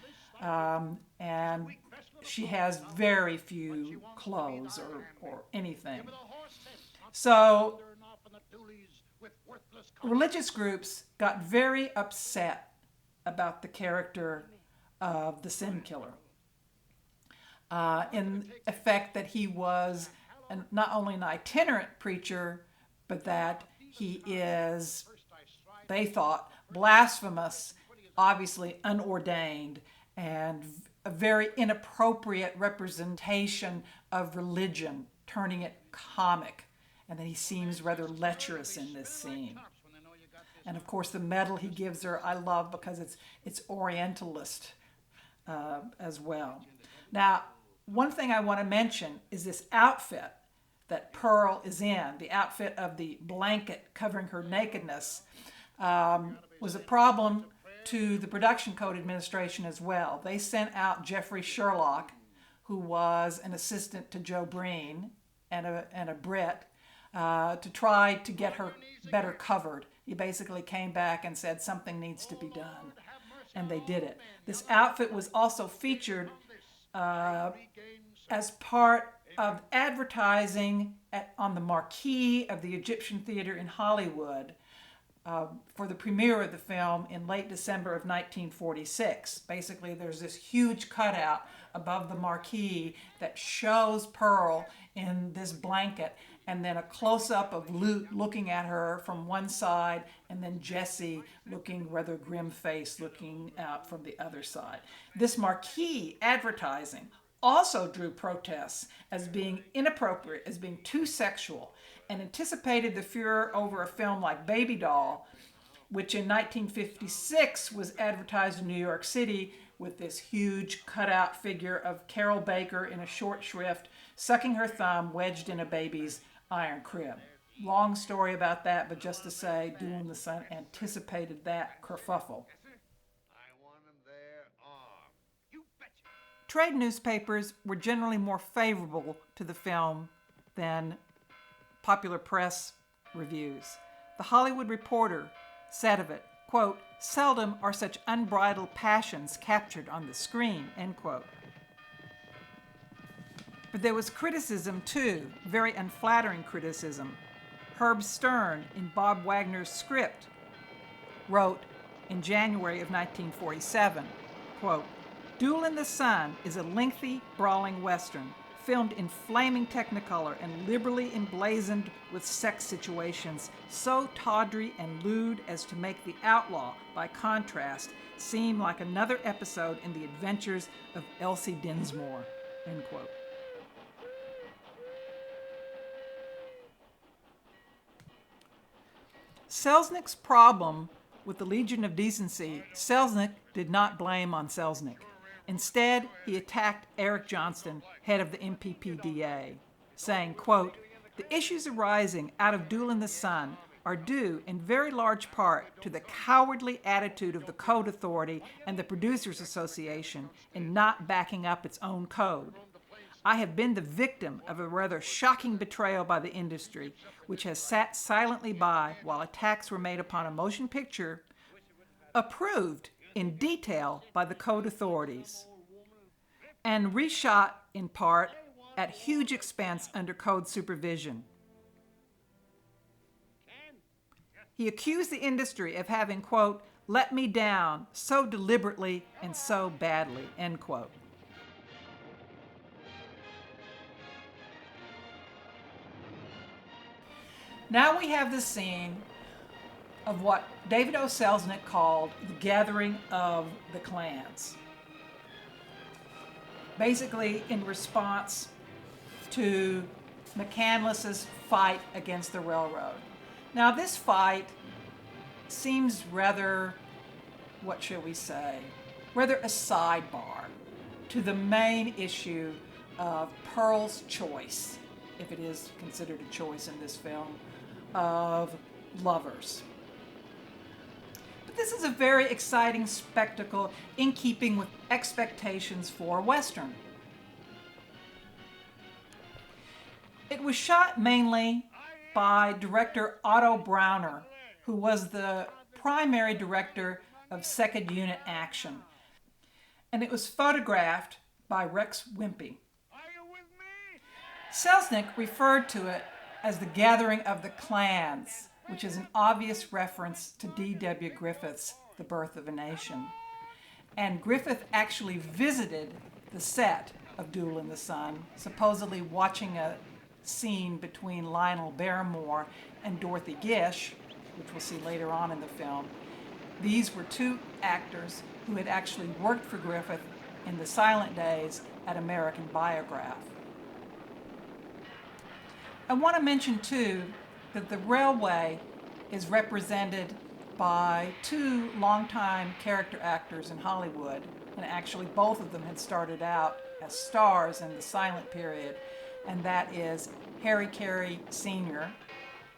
and she has very few clothes or anything. So religious groups got very upset about the character of the sin killer, in effect that he was not only an itinerant preacher, but that he is, they thought, blasphemous, obviously unordained, and a very inappropriate representation of religion, turning it comic, and that he seems rather lecherous in this scene. And of course the medal he gives her I love, because it's Orientalist as well. Now, one thing I want to mention is this outfit that Pearl is in, the outfit of the blanket covering her nakedness, was a problem to the Production Code Administration as well. They sent out Jeffrey Sherlock, who was an assistant to Joe Breen and a Brit, to try to get her better covered. He basically came back and said something needs to be done, and they did it. This outfit was also featured as part of advertising on the marquee of the Egyptian Theater in Hollywood for the premiere of the film in late December of 1946. Basically, there's this huge cutout above the marquee that shows Pearl in this blanket, and then a close-up of Lute looking at her from one side, and then Jessie looking rather grim-faced, looking out from the other side. This marquee advertising also drew protests as being inappropriate, as being too sexual, and anticipated the furor over a film like Baby Doll, which in 1956 was advertised in New York City with this huge cutout figure of Carol Baker in a short shrift, sucking her thumb wedged in a baby's iron crib. Long story about that, but just to say, Duel in the Sun anticipated that kerfuffle. Trade newspapers were generally more favorable to the film than popular press reviews. The Hollywood Reporter said of it, quote, "Seldom are such unbridled passions captured on the screen," end quote. But there was criticism too, very unflattering criticism. Herb Stern, in Bob Wagner's script, wrote, in January of 1947. Quote, Duel in the Sun is a lengthy, brawling Western, filmed in flaming Technicolor and liberally emblazoned with sex situations so tawdry and lewd as to make the outlaw, by contrast, seem like another episode in the adventures of Elsie Dinsmore, end quote. Selznick's problem with the Legion of Decency, Selznick did not blame on Selznick. Instead, he attacked Eric Johnston, head of the MPPDA, saying, quote, the issues arising out of Duel in the Sun are due in very large part to the cowardly attitude of the Code Authority and the Producers Association in not backing up its own code. I have been the victim of a rather shocking betrayal by the industry, which has sat silently by while attacks were made upon a motion picture approved in detail by the Code authorities and reshot in part at huge expense under Code supervision. He accused the industry of having, quote, let me down so deliberately and so badly, end quote. Now we have the scene of what David O. Selznick called the gathering of the clans. Basically in response to McCandless's fight against the railroad. Now this fight seems rather, what shall we say, rather a sidebar to the main issue of Pearl's choice, if it is considered a choice in this film, of lovers. But this is a very exciting spectacle in keeping with expectations for a Western. It was shot mainly by director Otto Brauner, who was the primary director of Second Unit Action. And it was photographed by Rex Wimpy. Selznick referred to it as the gathering of the clans, which is an obvious reference to D.W. Griffith's The Birth of a Nation. And Griffith actually visited the set of Duel in the Sun, supposedly watching a scene between Lionel Barrymore and Dorothy Gish, which we'll see later on in the film. These were two actors who had actually worked for Griffith in the silent days at American Biograph. I want to mention, too, that the railway is represented by two longtime character actors in Hollywood, and actually both of them had started out as stars in the silent period, and that is Harry Carey Sr.,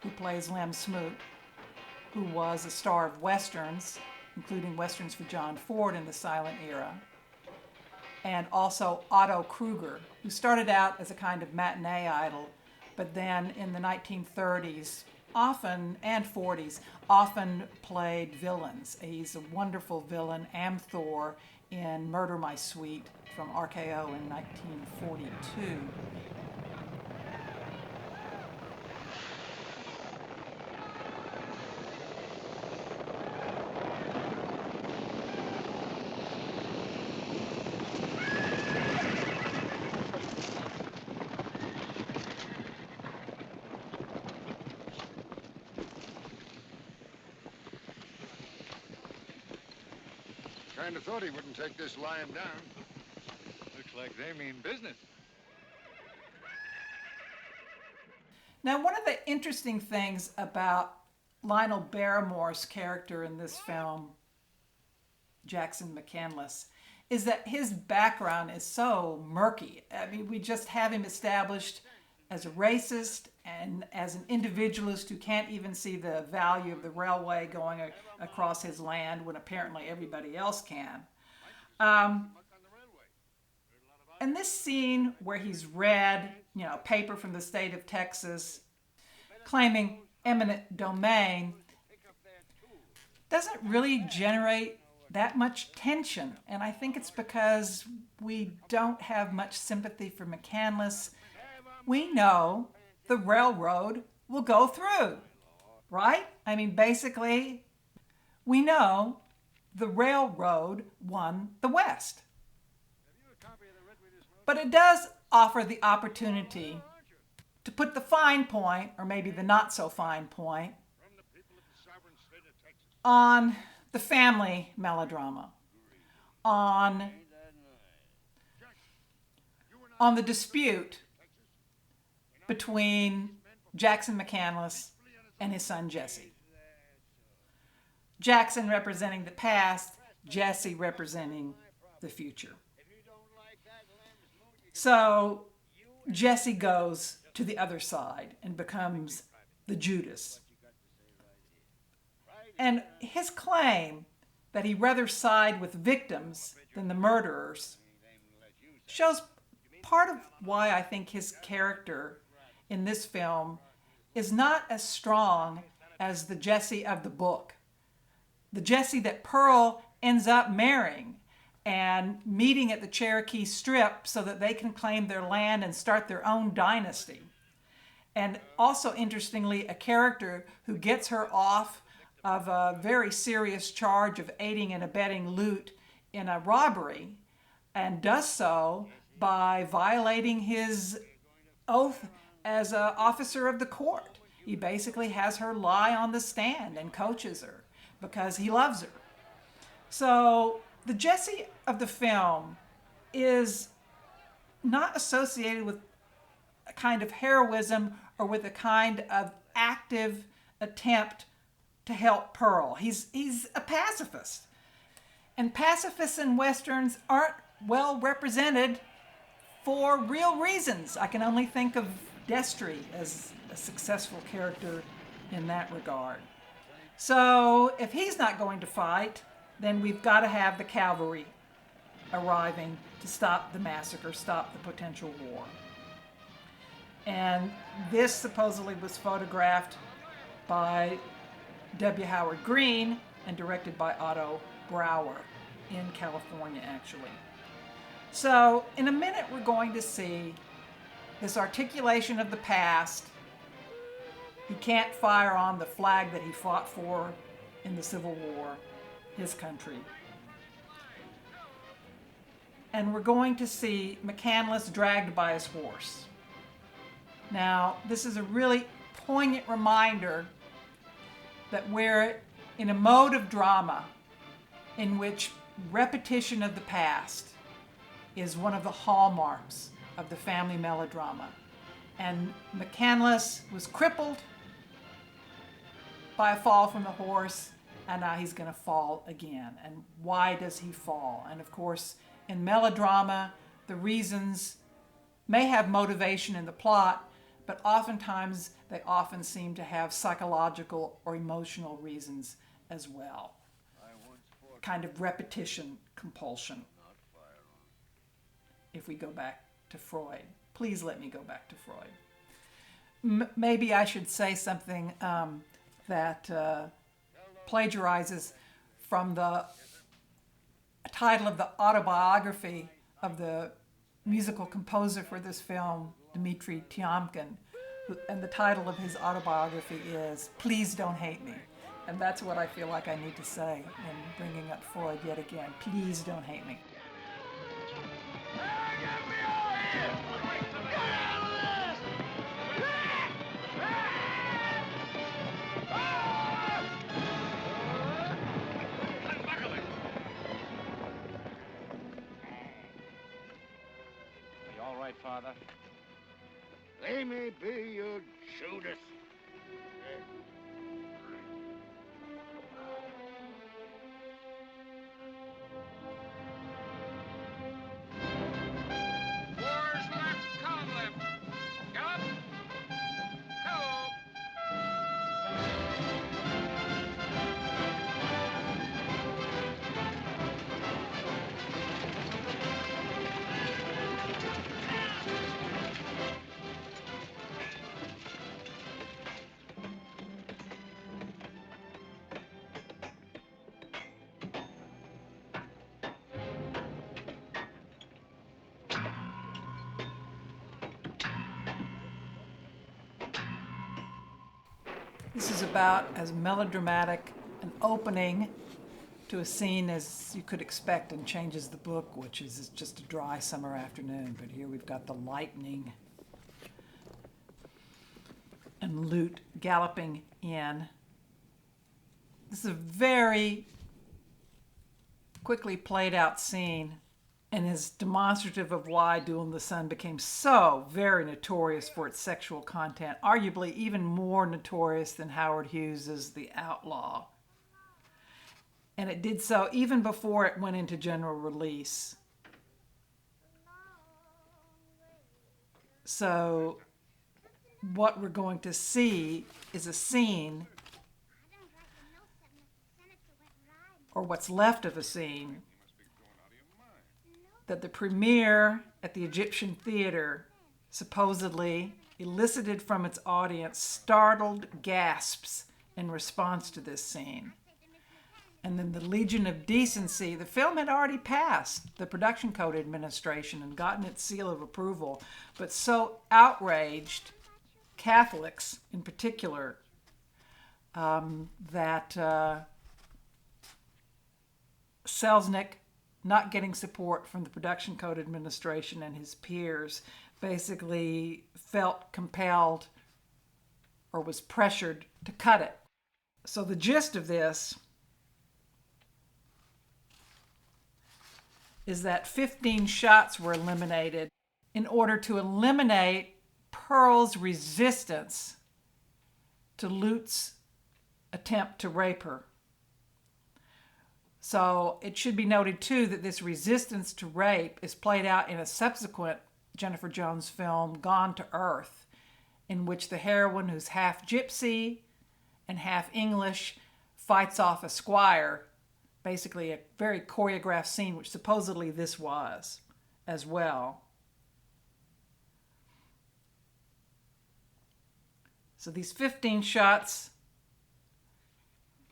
who plays Lem Smoot, who was a star of Westerns, including Westerns for John Ford in the silent era, and also Otto Kruger, who started out as a kind of matinee idol, but then in the 1930s, often, and 40s, often played villains. He's a wonderful villain, Amthor, in Murder My Sweet from RKO in 1942. Kind of thought he wouldn't take this lying down. Looks like they mean business. Now, one of the interesting things about Lionel Barrymore's character in this film, Jackson McCandless, is that his background is so murky. I mean, we just have him established as a racist and as an individualist who can't even see the value of the railway going across his land when apparently everybody else can. And this scene where he's read, a paper from the state of Texas claiming eminent domain doesn't really generate that much tension. And I think it's because we don't have much sympathy for McCandless. We know the railroad will go through, right? I mean, basically, we know the railroad won the West. But it does offer the opportunity to put the fine point, or maybe the not so fine point, on the family melodrama, on the dispute between Jackson McCandless and his son Jesse. Jackson representing the past, Jesse representing the future. So Jesse goes to the other side and becomes the Judas. And his claim that he'd rather side with victims than the murderers shows part of why I think his character in this film is not as strong as the Jesse of the book. The Jesse that Pearl ends up marrying and meeting at the Cherokee Strip so that they can claim their land and start their own dynasty. And also, interestingly, a character who gets her off of a very serious charge of aiding and abetting loot in a robbery, and does so by violating his oath as an officer of the court. He basically has her lie on the stand and coaches her because he loves her. So the Jesse of the film is not associated with a kind of heroism or with a kind of active attempt to help Pearl. He's a pacifist. And pacifists in Westerns aren't well represented for real reasons. I can only think of Destry as a successful character in that regard. So if he's not going to fight, then we've got to have the cavalry arriving to stop the massacre, stop the potential war. And this supposedly was photographed by W. Howard Green and directed by Otto Brower in California, actually. So in a minute, we're going to see this articulation of the past. He can't fire on the flag that he fought for in the Civil War, his country. And we're going to see McCandless dragged by his horse. Now, this is a really poignant reminder that we're in a mode of drama in which repetition of the past is one of the hallmarks of the family melodrama. And McCandless was crippled by a fall from the horse, and now he's going to fall again. And why does he fall? And of course, in melodrama, the reasons may have motivation in the plot, but oftentimes they often seem to have psychological or emotional reasons as well. Kind of repetition compulsion. If we go back to Freud. Please let me go back to Freud. Maybe I should say something that plagiarizes from the title of the autobiography of the musical composer for this film, Dmitri Tiomkin, and the title of his autobiography is Please Don't Hate Me. And that's what I feel like I need to say in bringing up Freud yet again. Please don't hate me. Are you all right, Father? They may be your Judas. Fours left, column left. Gallop. Hello. This is about as melodramatic an opening to a scene as you could expect and changes the book, which is just a dry summer afternoon. But here we've got the lightning and Lute galloping in. This is a very quickly played out scene and is demonstrative of why Duel in the Sun became so very notorious for its sexual content, arguably even more notorious than Howard Hughes's The Outlaw. And it did so even before it went into general release. So what we're going to see is a scene, or what's left of a scene, that the premiere at the Egyptian theater supposedly elicited from its audience startled gasps in response to this scene. And then the Legion of Decency, the film had already passed the Production Code Administration and gotten its seal of approval, but so outraged Catholics in particular that Selznick, not getting support from the Production Code Administration and his peers, basically felt compelled or was pressured to cut it. So the gist of this is that 15 shots were eliminated in order to eliminate Pearl's resistance to Lute's attempt to rape her. So it should be noted, too, that this resistance to rape is played out in a subsequent Jennifer Jones film, Gone to Earth, in which the heroine, who's half gypsy and half English, fights off a squire, basically a very choreographed scene, which supposedly this was as well. So these 15 shots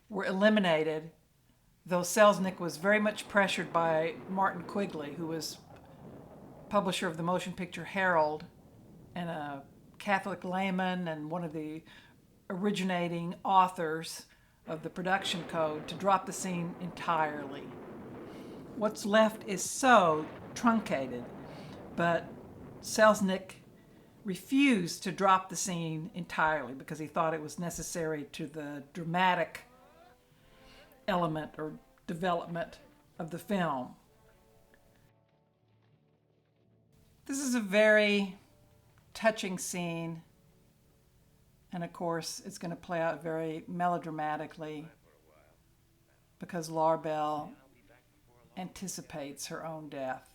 were eliminated, though Selznick was very much pressured by Martin Quigley, who was publisher of the motion picture Herald and a Catholic layman and one of the originating authors of the production code, to drop the scene entirely. What's left is so truncated, but Selznick refused to drop the scene entirely because he thought it was necessary to the dramatic element or development of the film. This is a very touching scene, and of course it's going to play out very melodramatically because Laura Bell anticipates her own death.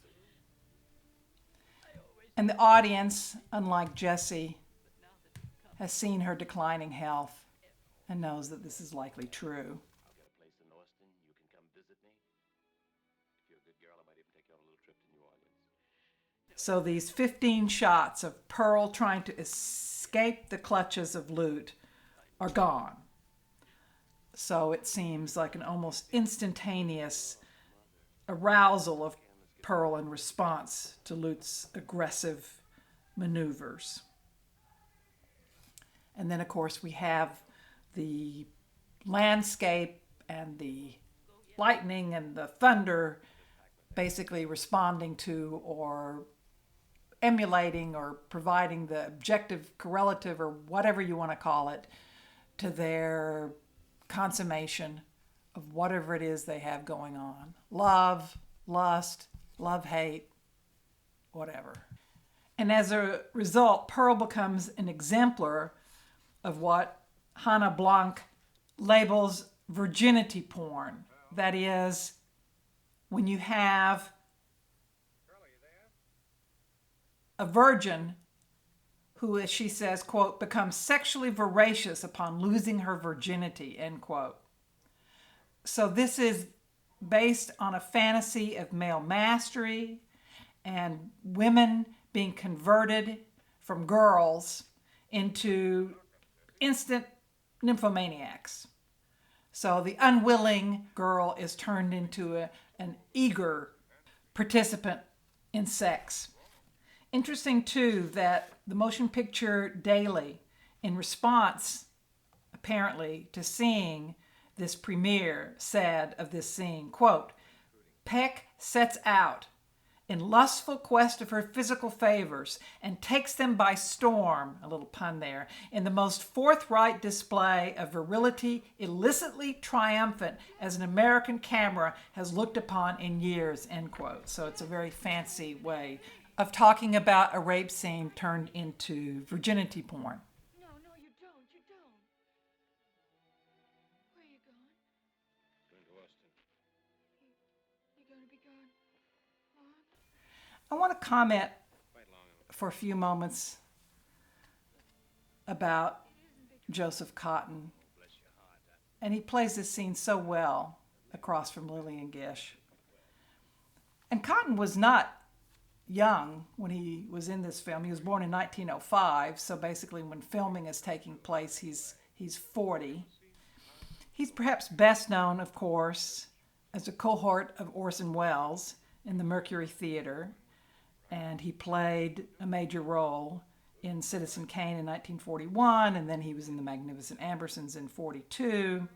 And the audience, unlike Jessie, has seen her declining health and knows that this is likely true. So these 15 shots of Pearl trying to escape the clutches of Lute are gone. So it seems like an almost instantaneous arousal of Pearl in response to Lute's aggressive maneuvers. And then, of course, we have the landscape and the lightning and the thunder basically responding to or emulating or providing the objective correlative, or whatever you want to call it, to their consummation of whatever it is they have going on. Love, lust, love-hate, whatever. And as a result, Pearl becomes an exemplar of what Hannah Blanc labels virginity porn. That is, when you have a virgin who, as she says, quote, becomes sexually voracious upon losing her virginity, end quote. So this is based on a fantasy of male mastery and women being converted from girls into instant nymphomaniacs. So the unwilling girl is turned into an eager participant in sex. Interesting, too, that the motion picture Daily, in response, apparently, to seeing this premiere, said of this scene, quote, "Peck sets out in lustful quest of her physical favors and takes them by storm," a little pun there, "in the most forthright display of virility, illicitly triumphant as an American camera has looked upon in years," end quote. So it's a very fancy way of talking about a rape scene turned into virginity porn. No, you don't. You don't. Where are you going? Going to Western. You're going to be gone long? I want to comment Quite long enough. for a few moments about Joseph Cotton. Bless your heart. And he plays this scene so well across from Lillian Gish. And Cotton was not young when he was in this film. He was born in 1905, so basically when filming is taking place, he's 40. He's perhaps best known, of course, as a cohort of Orson Welles in the Mercury Theater, and he played a major role in Citizen Kane in 1941, and then he was in The Magnificent Ambersons in 42.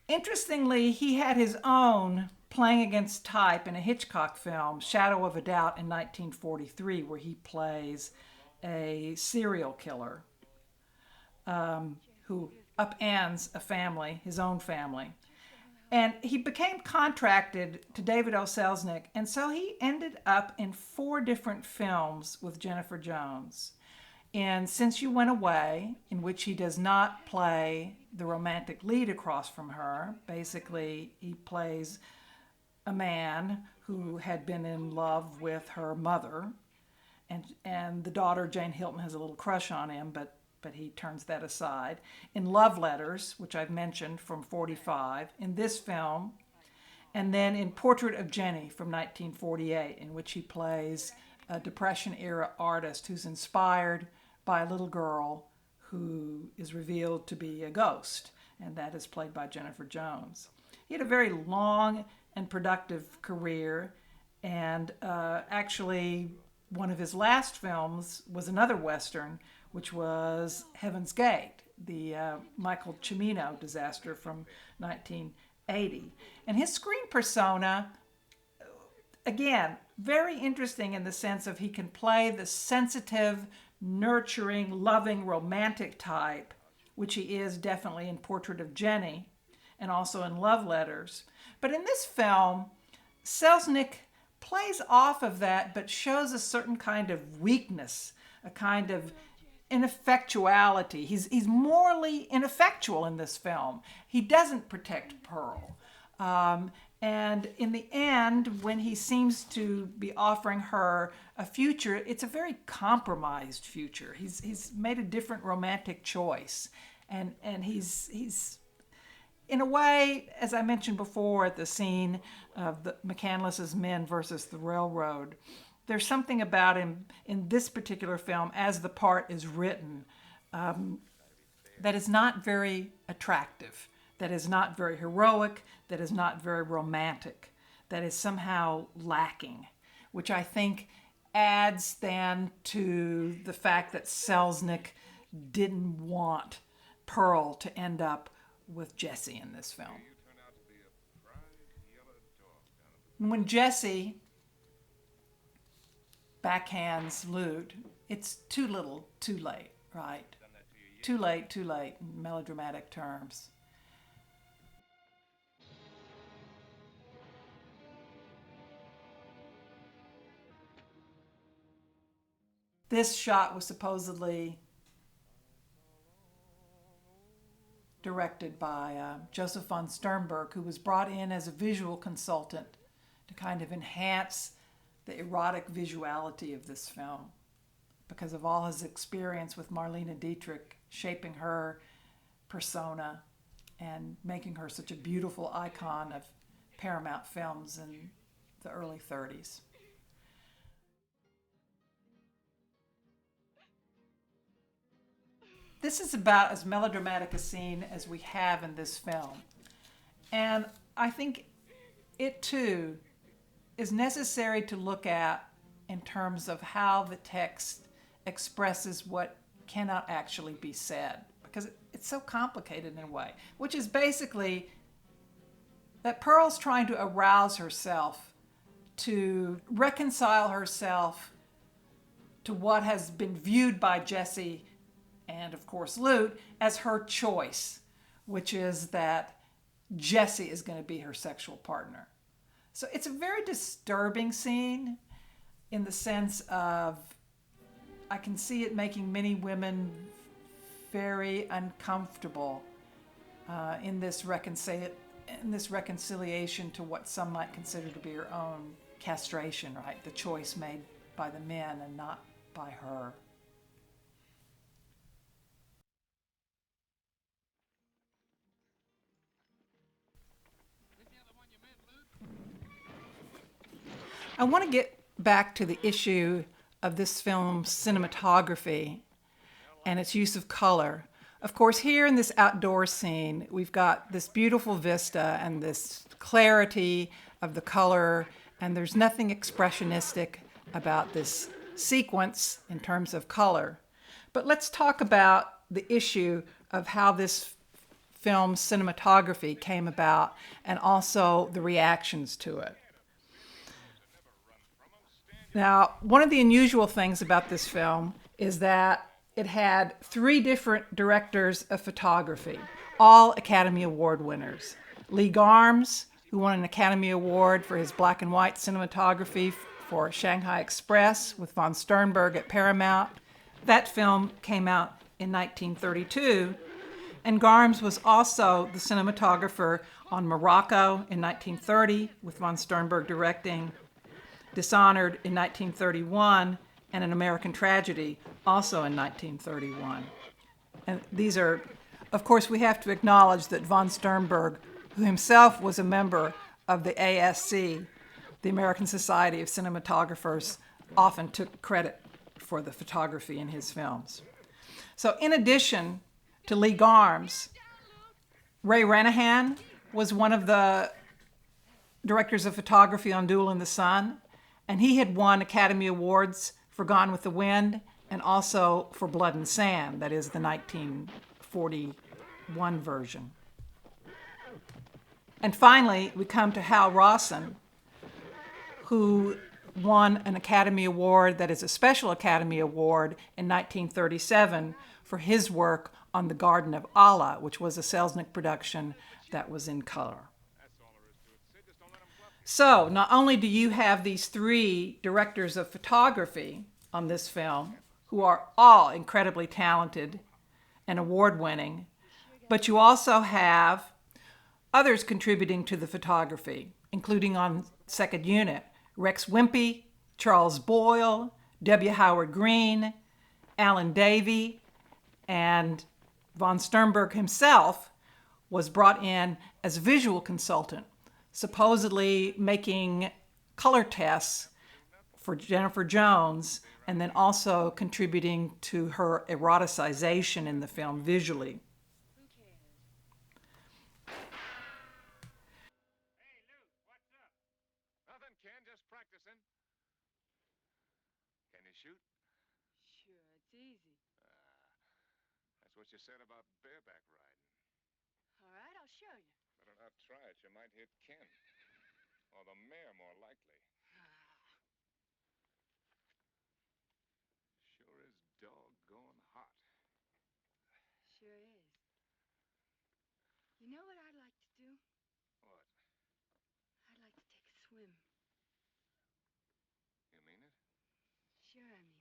Interestingly, he had his own playing against type in a Hitchcock film, Shadow of a Doubt, in 1943, where he plays a serial killer who upends a family, his own family. And he became contracted to David O. Selznick, and so he ended up in 4 different films with Jennifer Jones. In Since You Went Away, in which he does not play the romantic lead across from her. Basically, he plays a man who had been in love with her mother, and the daughter, Jane Hilton, has a little crush on him, but he turns that aside. In Love Letters, which I've mentioned, from 45, in this film, and then in Portrait of Jenny from 1948, in which he plays a Depression-era artist who's inspired by a little girl who is revealed to be a ghost, and that is played by Jennifer Jones. He had a very long and productive career, and actually one of his last films was another Western, which was Heaven's Gate, the Michael Cimino disaster from 1980. And his screen persona, again, very interesting in the sense of he can play the sensitive, nurturing, loving, romantic type, which he is definitely in Portrait of Jenny and also in Love Letters. But in this film, Selznick plays off of that, but shows a certain kind of weakness, a kind of ineffectuality. He's morally ineffectual in this film. He doesn't protect Pearl. And in the end, when he seems to be offering her a future, it's a very compromised future. He's made a different romantic choice. And he's in a way, as I mentioned before at the scene of the McCandless's Men versus the Railroad, there's something about him in this particular film, as the part is written, that is not very attractive, that is not very heroic, that is not very romantic, that is somehow lacking, which I think adds then to the fact that Selznick didn't want Pearl to end up with Jesse in this film. When Jesse backhands Lute, it's too little, too late, right? Too late, in melodramatic terms. This shot was supposedly directed by Joseph von Sternberg, who was brought in as a visual consultant to kind of enhance the erotic visuality of this film because of all his experience with Marlene Dietrich, shaping her persona and making her such a beautiful icon of Paramount films in the early 30s. This is about as melodramatic a scene as we have in this film. And I think it too is necessary to look at in terms of how the text expresses what cannot actually be said. Because It's so complicated in a way, which is basically that Pearl's trying to arouse herself, to reconcile herself to what has been viewed by Jesse and, of course, Lute as her choice, which is that Jesse is going to be her sexual partner. So it's a very disturbing scene in the sense of I can see it making many women very uncomfortable in this reconciliation to what some might consider to be her own castration, right? The choice made by the men and not by her. I want to get back to the issue of this film's cinematography and its use of color. Of course, here in this outdoor scene, we've got this beautiful vista and this clarity of the color, and there's nothing expressionistic about this sequence in terms of color. But let's talk about the issue of how this film's cinematography came about and also the reactions to it. Now, one of the unusual things about this film is that it had 3 different directors of photography, all Academy Award winners. Lee Garmes, who won an Academy Award for his black and white cinematography for Shanghai Express with von Sternberg at Paramount. That film came out in 1932. And Garmes was also the cinematographer on Morocco in 1930 with von Sternberg directing, Dishonored in 1931, and An American Tragedy also in 1931. And these are, of course, we have to acknowledge that von Sternberg, who himself was a member of the ASC, the American Society of Cinematographers, often took credit for the photography in his films. So in addition to Lee Garmes, Ray Renahan was one of the directors of photography on Duel in the Sun, and he had won Academy Awards for Gone with the Wind and also for Blood and Sand, that is the 1941 version. And finally, we come to Hal Rawson, who won an Academy Award that is a Special Academy Award in 1937 for his work on The Garden of Allah, which was a Selznick production that was in color. So not only do you have these 3 directors of photography on this film, who are all incredibly talented and award-winning, but you also have others contributing to the photography, including on second unit, Rex Wimpy, Charles Boyle, W. Howard Green, Alan Davey, and von Sternberg himself was brought in as a visual consultant, supposedly making color tests for Jennifer Jones and then also contributing to her eroticization in the film visually. Hey, Luke, what's up? Nothing, Ken, just practicing. Can you shoot? Sure, it's easy. That's what you said about bareback riding. All right, I'll show you. Better not try it. You might hit Ken. Or the mare, more likely. Sure is doggone hot. Sure is. You know what I'd like to do? What? I'd like to take a swim. You mean it? Sure, I mean it.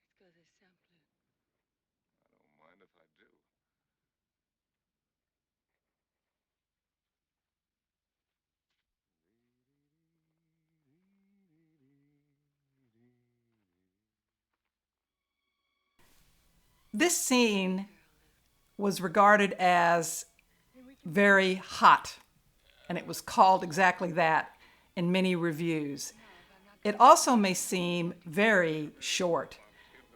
Let's go to Saint Bleu. I don't mind if I do. This scene was regarded as very hot, and it was called exactly that in many reviews. It also may seem very short,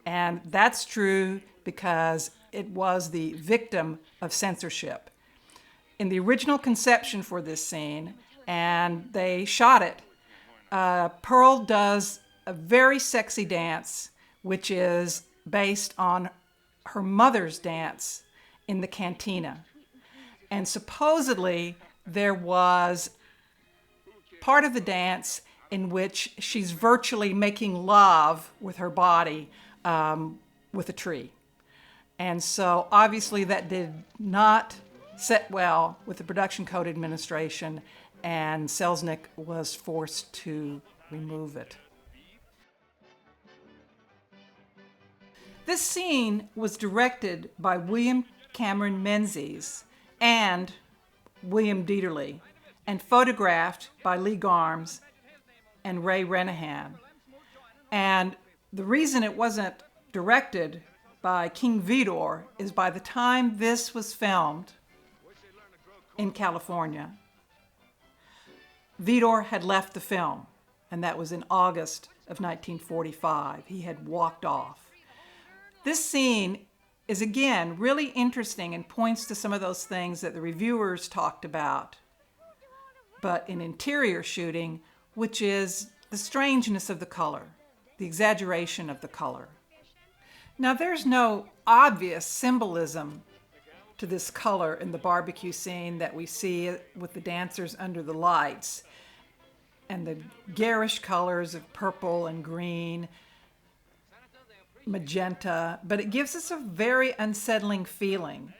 and that's true because it was the victim of censorship. In the original conception for this scene, and they shot it, Pearl does a very sexy dance, which is based on her mother's dance in the cantina. And supposedly there was part of the dance in which she's virtually making love with her body with a tree. And so obviously that did not sit well with the Production Code Administration, and Selznick was forced to remove it. This scene was directed by William Cameron Menzies and William Dieterle, and photographed by Lee Garms and Ray Renahan. And the reason it wasn't directed by King Vidor is by the time this was filmed in California, Vidor had left the film, and that was in August of 1945. He had walked off. This scene is again really interesting and points to some of those things that the reviewers talked about, but in interior shooting, which is the strangeness of the color, the exaggeration of the color. Now, there's no obvious symbolism to this color in the barbecue scene that we see with the dancers under the lights, and the garish colors of purple and green, magenta, but it gives us a very unsettling feeling.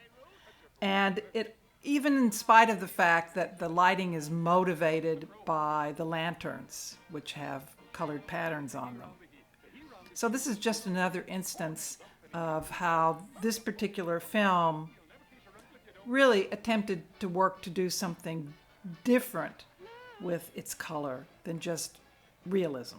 And it, even in spite of the fact that the lighting is motivated by the lanterns, which have colored patterns on them. So this is just another instance of how this particular film really attempted to work to do something different with its color than just realism.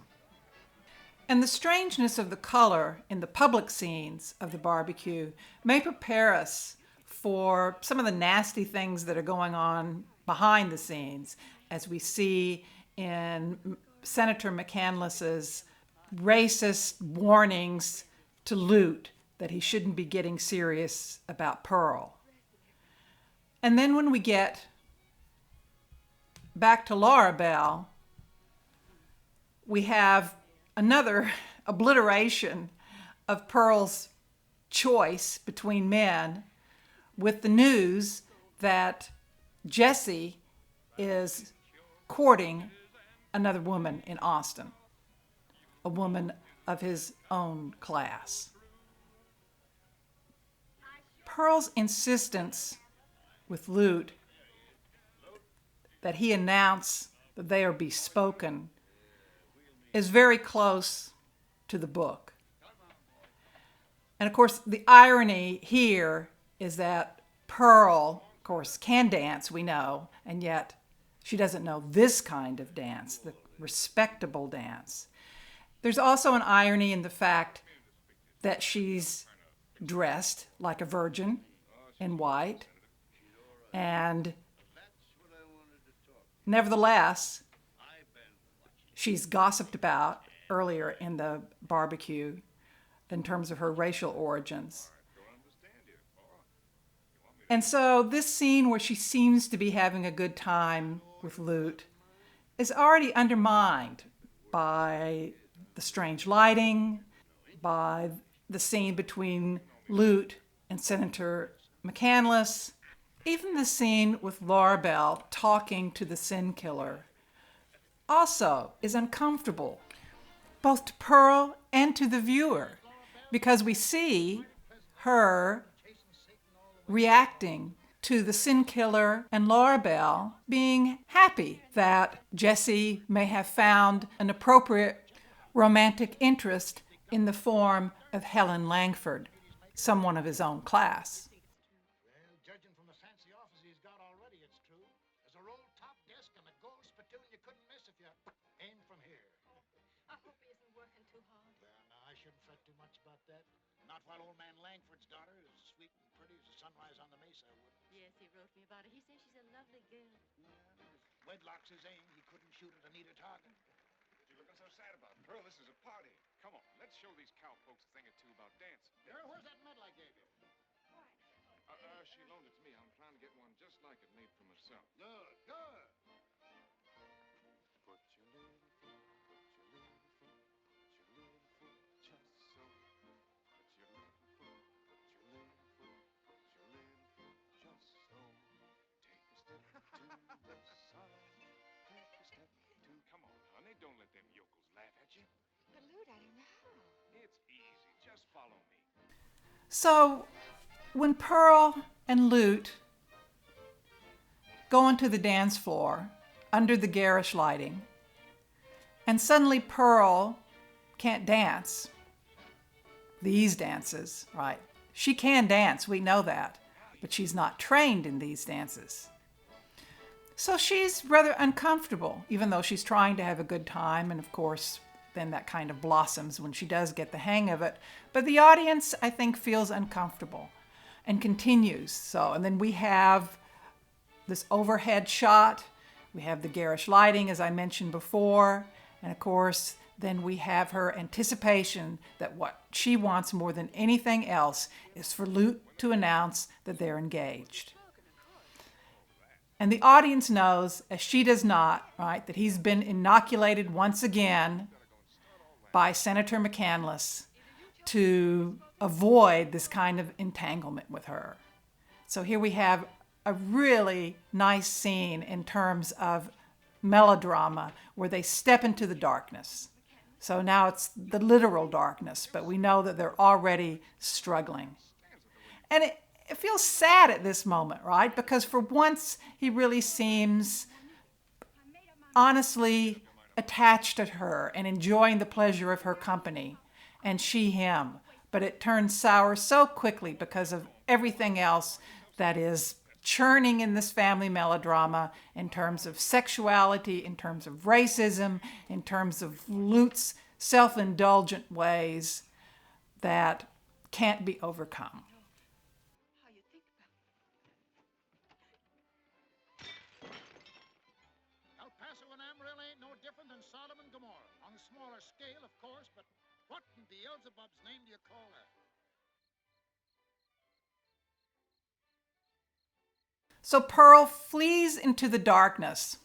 And the strangeness of the color in the public scenes of the barbecue may prepare us for some of the nasty things that are going on behind the scenes, as we see in Senator McCandless's racist warnings to Lute that he shouldn't be getting serious about Pearl. And then when we get back to Laura Bell, we have another obliteration of Pearl's choice between men, with the news that Jesse is courting another woman in Austin, a woman of his own class. Pearl's insistence with Lute that he announce that they are bespoken is very close to the book. And of course, the irony here is that Pearl, of course, can dance, we know, and yet she doesn't know this kind of dance, the respectable dance. There's also an irony in the fact that she's dressed like a virgin in white, and nevertheless, she's gossiped about earlier in the barbecue in terms of her racial origins. And so this scene where she seems to be having a good time with Lute is already undermined by the strange lighting, by the scene between Lute and Senator McCandless, even the scene with Laura Bell talking to the sin killer also is uncomfortable, both to Pearl and to the viewer, because we see her reacting to the sin killer and Laura Bell being happy that Jesse may have found an appropriate romantic interest in the form of Helen Langford, someone of his own class. Well, judging from the fancy office he's got already, it's true. There's a roll-top desk and a gold spittoon you couldn't miss if you aimed from here. I hope he isn't working too hard. Well, no, I shouldn't fret too much about that. Not while old man Langford's daughter is as sweet and pretty as the sunrise on the mesa, I wouldn't. Yes, he wrote me about it. He says she's a lovely girl. Wedlock's his aim. He couldn't shoot at a neater target. What you looking so sad about? Pearl, this is a party. Come on, let's show these cowpokes a thing or two about dancing. Girl, where's that medal I gave you? She loaned it to me. I'm trying to get one just like it made for myself. Good, good. Put your little foot, just so. Put your little foot, Don't let them yokels laugh at you. But, Lute, I don't know how. It's easy. Just follow me. So when Pearl and Lute go onto the dance floor under the garish lighting, and suddenly Pearl can't dance these dances, right? She can dance, we know that, but she's not trained in these dances. So she's rather uncomfortable, even though she's trying to have a good time, and of course, then that kind of blossoms when she does get the hang of it. But the audience, I think, feels uncomfortable and continues. So, and then we have this overhead shot. We have the garish lighting, as I mentioned before. And of course, then we have her anticipation that what she wants more than anything else is for Lute to announce that they're engaged. And the audience knows, as she does not, right, that he's been inoculated once again by Senator McCandless to avoid this kind of entanglement with her. So here we have a really nice scene in terms of melodrama where they step into the darkness. So now it's the literal darkness, but we know that they're already struggling. And it feels sad at this moment, right? Because for once he really seems honestly attached to her and enjoying the pleasure of her company, and she him. But it turns sour so quickly because of everything else that is churning in this family melodrama in terms of sexuality, in terms of racism, in terms of Lute's self-indulgent ways that can't be overcome. How you think about El Paso and Amarillo ain't no different than Sodom and Gomorrah. On a smaller scale, of course, but what in Beelzebub's name do you call that? So Pearl flees into the darkness.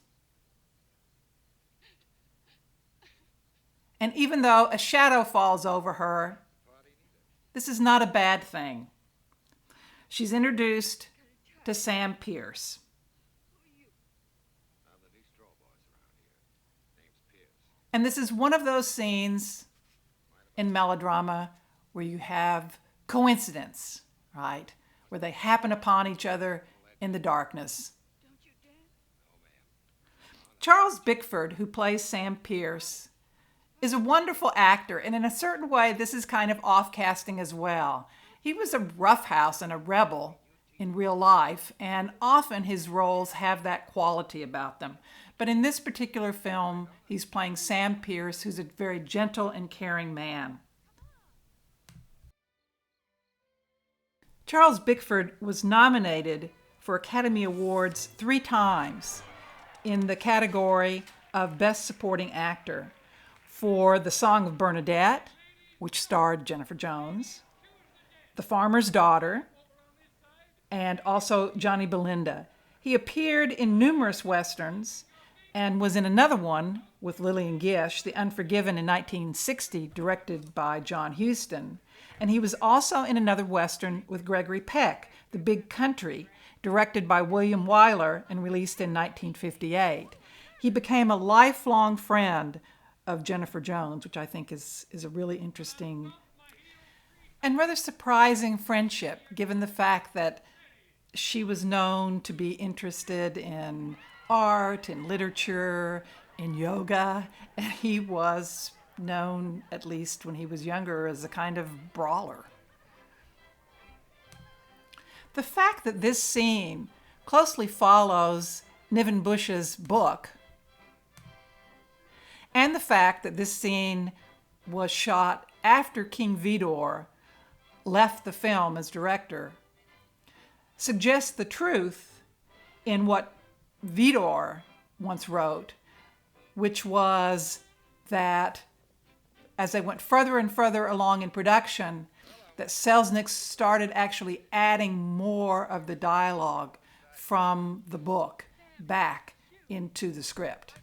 And even though a shadow falls over her, this is not a bad thing. She's introduced to Sam Pierce. And this is one of those scenes in melodrama where you have coincidence, right? Where they happen upon each other in the darkness. Charles Bickford, who plays Sam Pierce, is a wonderful actor, and in a certain way, this is kind of off-casting as well. He was a roughhouse and a rebel in real life, and often his roles have that quality about them. But in this particular film, he's playing Sam Pierce, who's a very gentle and caring man. Charles Bickford was nominated for Academy Awards 3 times in the category of Best Supporting Actor for The Song of Bernadette, which starred Jennifer Jones, The Farmer's Daughter, and also Johnny Belinda. He appeared in numerous westerns and was in another one with Lillian Gish, The Unforgiven in 1960, directed by John Huston. And he was also in another western with Gregory Peck, The Big Country, directed by William Wyler and released in 1958. He became a lifelong friend of Jennifer Jones, which I think is a really interesting and rather surprising friendship, given the fact that she was known to be interested in art, in literature, in yoga, and he was known, at least when he was younger, as a kind of brawler. The fact that this scene closely follows Niven Bush's book, and the fact that this scene was shot after King Vidor left the film as director, suggests the truth in what Vidor once wrote, which was that as they went further and further along in production, that Selznick started actually adding more of the dialogue from the book back into the script.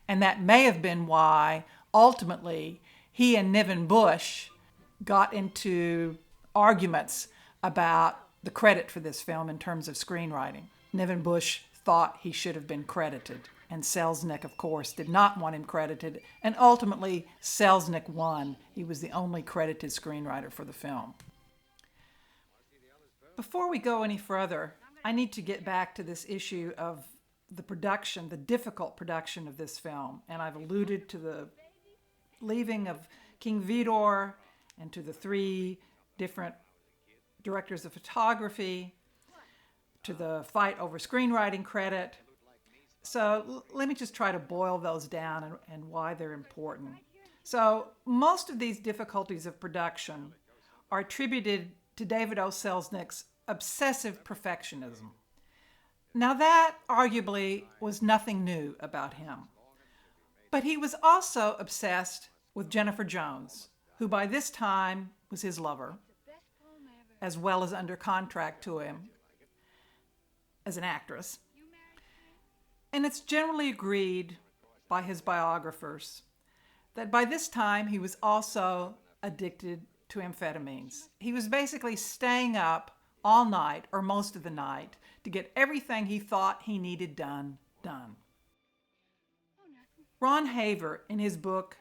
And that may have been why, ultimately, he and Niven Bush got into arguments about the credit for this film in terms of screenwriting. Niven Bush thought he should have been credited. And Selznick, of course, did not want him credited, and ultimately Selznick won. He was the only credited screenwriter for the film. Before we go any further, I need to get back to this issue of the production, the difficult production of this film. And I've alluded to the leaving of King Vidor and to the 3 different directors of photography, to the fight over screenwriting credit. So let me just try to boil those down and why they're important. So most of these difficulties of production are attributed to David O. Selznick's obsessive perfectionism. Now that arguably was nothing new about him. But he was also obsessed with Jennifer Jones, who by this time was his lover, as well as under contract to him as an actress. And it's generally agreed by his biographers that by this time he was also addicted to amphetamines. He was basically staying up all night or most of the night to get everything he thought he needed done. Ron Haver, in his book,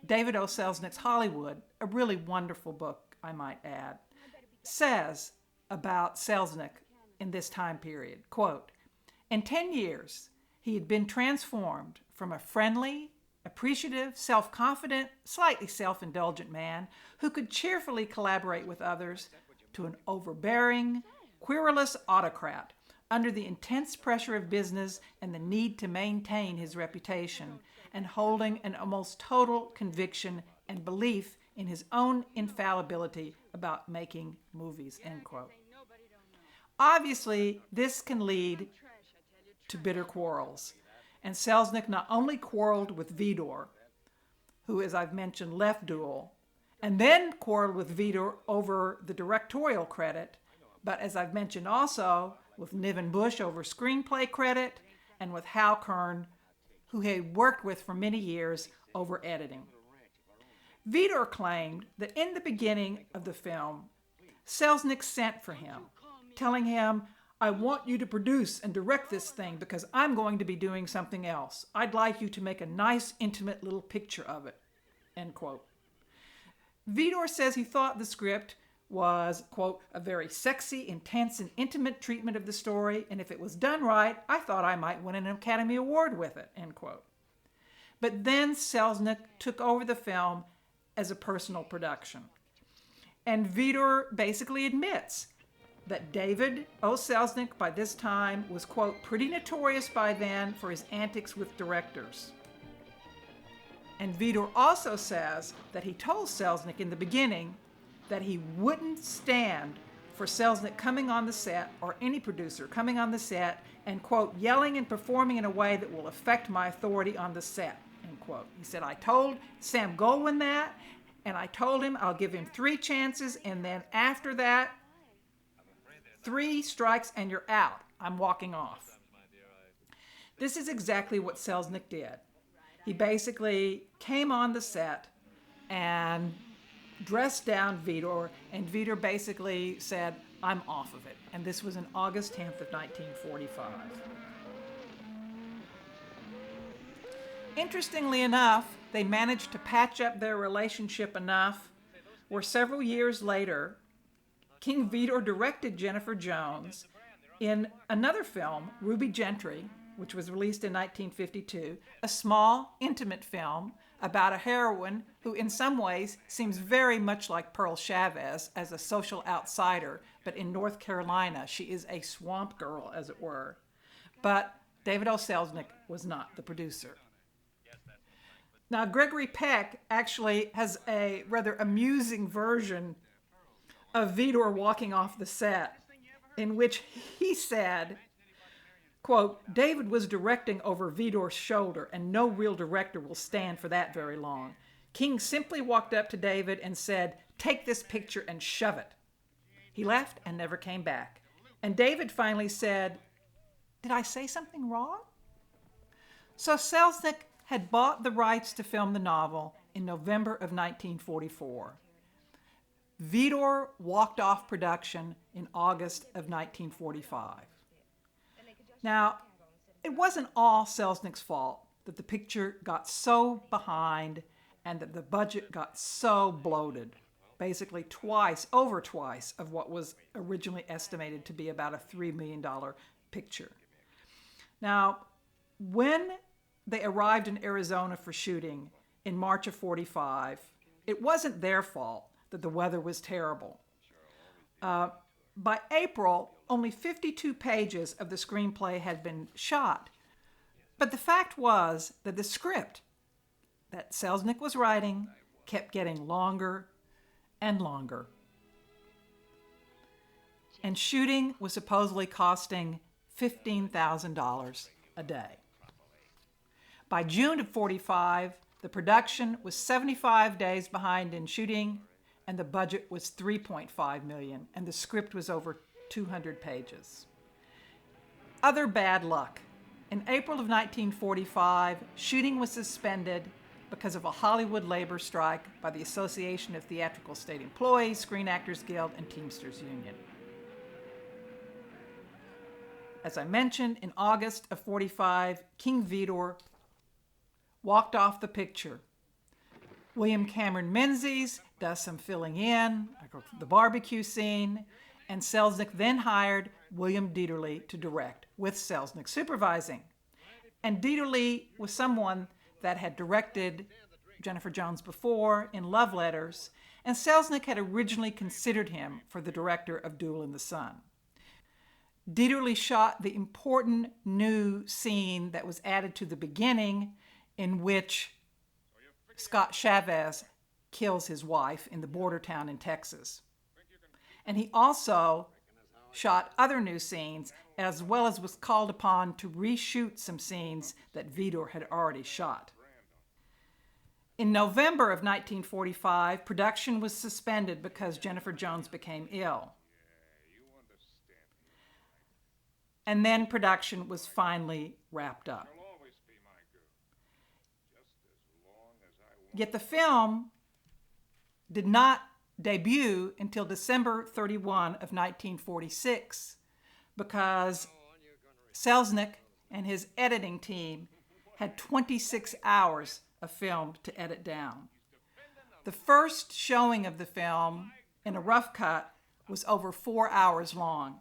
David O. Selznick's Hollywood, a really wonderful book, I might add, says about Selznick in this time period, quote, "In 10 years, he had been transformed from a friendly, appreciative, self-confident, slightly self-indulgent man who could cheerfully collaborate with others to an overbearing, querulous autocrat under the intense pressure of business and the need to maintain his reputation, and holding an almost total conviction and belief in his own infallibility about making movies," end quote. Obviously, this can lead to bitter quarrels. And Selznick not only quarreled with Vidor, who, as I've mentioned, left Duel, and then quarreled with Vidor over the directorial credit, but as I've mentioned also, with Niven Bush over screenplay credit, and with Hal Kern, who he had worked with for many years, over editing. Vidor claimed that in the beginning of the film, Selznick sent for him, telling him, "I want you to produce and direct this thing because I'm going to be doing something else. I'd like you to make a nice, intimate little picture of it," end quote. Vidor says he thought the script was, quote, "a very sexy, intense, and intimate treatment of the story, and if it was done right, I thought I might win an Academy Award with it," end quote. But then Selznick took over the film as a personal production. And Vidor basically admits that David O. Selznick by this time was, quote, "pretty notorious by then for his antics with directors." And Vidor also says that he told Selznick in the beginning that he wouldn't stand for Selznick coming on the set, or any producer coming on the set, and, quote, "yelling and performing in a way that will affect my authority on the set," end quote. He said, "I told Sam Goldwyn that, and I told him I'll give him 3 chances, and then after that, 3 strikes and you're out. I'm walking off." This is exactly what Selznick did. He basically came on the set and dressed down Vidor, and Vidor basically said, "I'm off of it." And this was on August 10th of 1945. Interestingly enough, they managed to patch up their relationship enough where several years later, King Vidor directed Jennifer Jones in another film, Ruby Gentry, which was released in 1952, a small, intimate film about a heroine who in some ways seems very much like Pearl Chavez as a social outsider, but in North Carolina, she is a swamp girl, as it were. But David O. Selznick was not the producer. Now, Gregory Peck actually has a rather amusing version of Vidor walking off the set, in which he said, quote, "David was directing over Vidor's shoulder, and no real director will stand for that very long. King simply walked up to David and said, 'Take this picture and shove it.' He left and never came back. And David finally said, 'Did I say something wrong?'" So Selznick had bought the rights to film the novel in November of 1944. Vidor walked off production in August of 1945. Now, It wasn't all Selznick's fault that the picture got so behind and that the budget got so bloated, basically over twice of what was originally estimated to be about a $3 million picture. Now, when they arrived in Arizona for shooting in March of '45, it wasn't their fault that the weather was terrible. By April, only 52 pages of the screenplay had been shot. But the fact was that the script that Selznick was writing kept getting longer and longer. And shooting was supposedly costing $15,000 a day. By June of '45, the production was 75 days behind in shooting, and the budget was $3.5 million, and the script was over 200 pages. Other bad luck. In April of 1945, shooting was suspended because of a Hollywood labor strike by the Association of Theatrical State Employees, Screen Actors Guild, and Teamsters Union. As I mentioned, in August of '45, King Vidor walked off the picture. William Cameron Menzies does some filling in, the barbecue scene, and Selznick then hired William Dieterle to direct, with Selznick supervising. And Dieterle was someone that had directed Jennifer Jones before in Love Letters, and Selznick had originally considered him for the director of Duel in the Sun. Dieterle shot the important new scene that was added to the beginning, in which Scott Chavez kills his wife in the border town in Texas. And he also shot other new scenes, as well as was called upon to reshoot some scenes that Vidor had already shot. In November of 1945, production was suspended because Jennifer Jones became ill. And then production was finally wrapped up. Yet the film did not debut until December 31 of 1946 because Selznick and his editing team had 26 hours of film to edit down. The first showing of the film in a rough cut was over 4 hours long.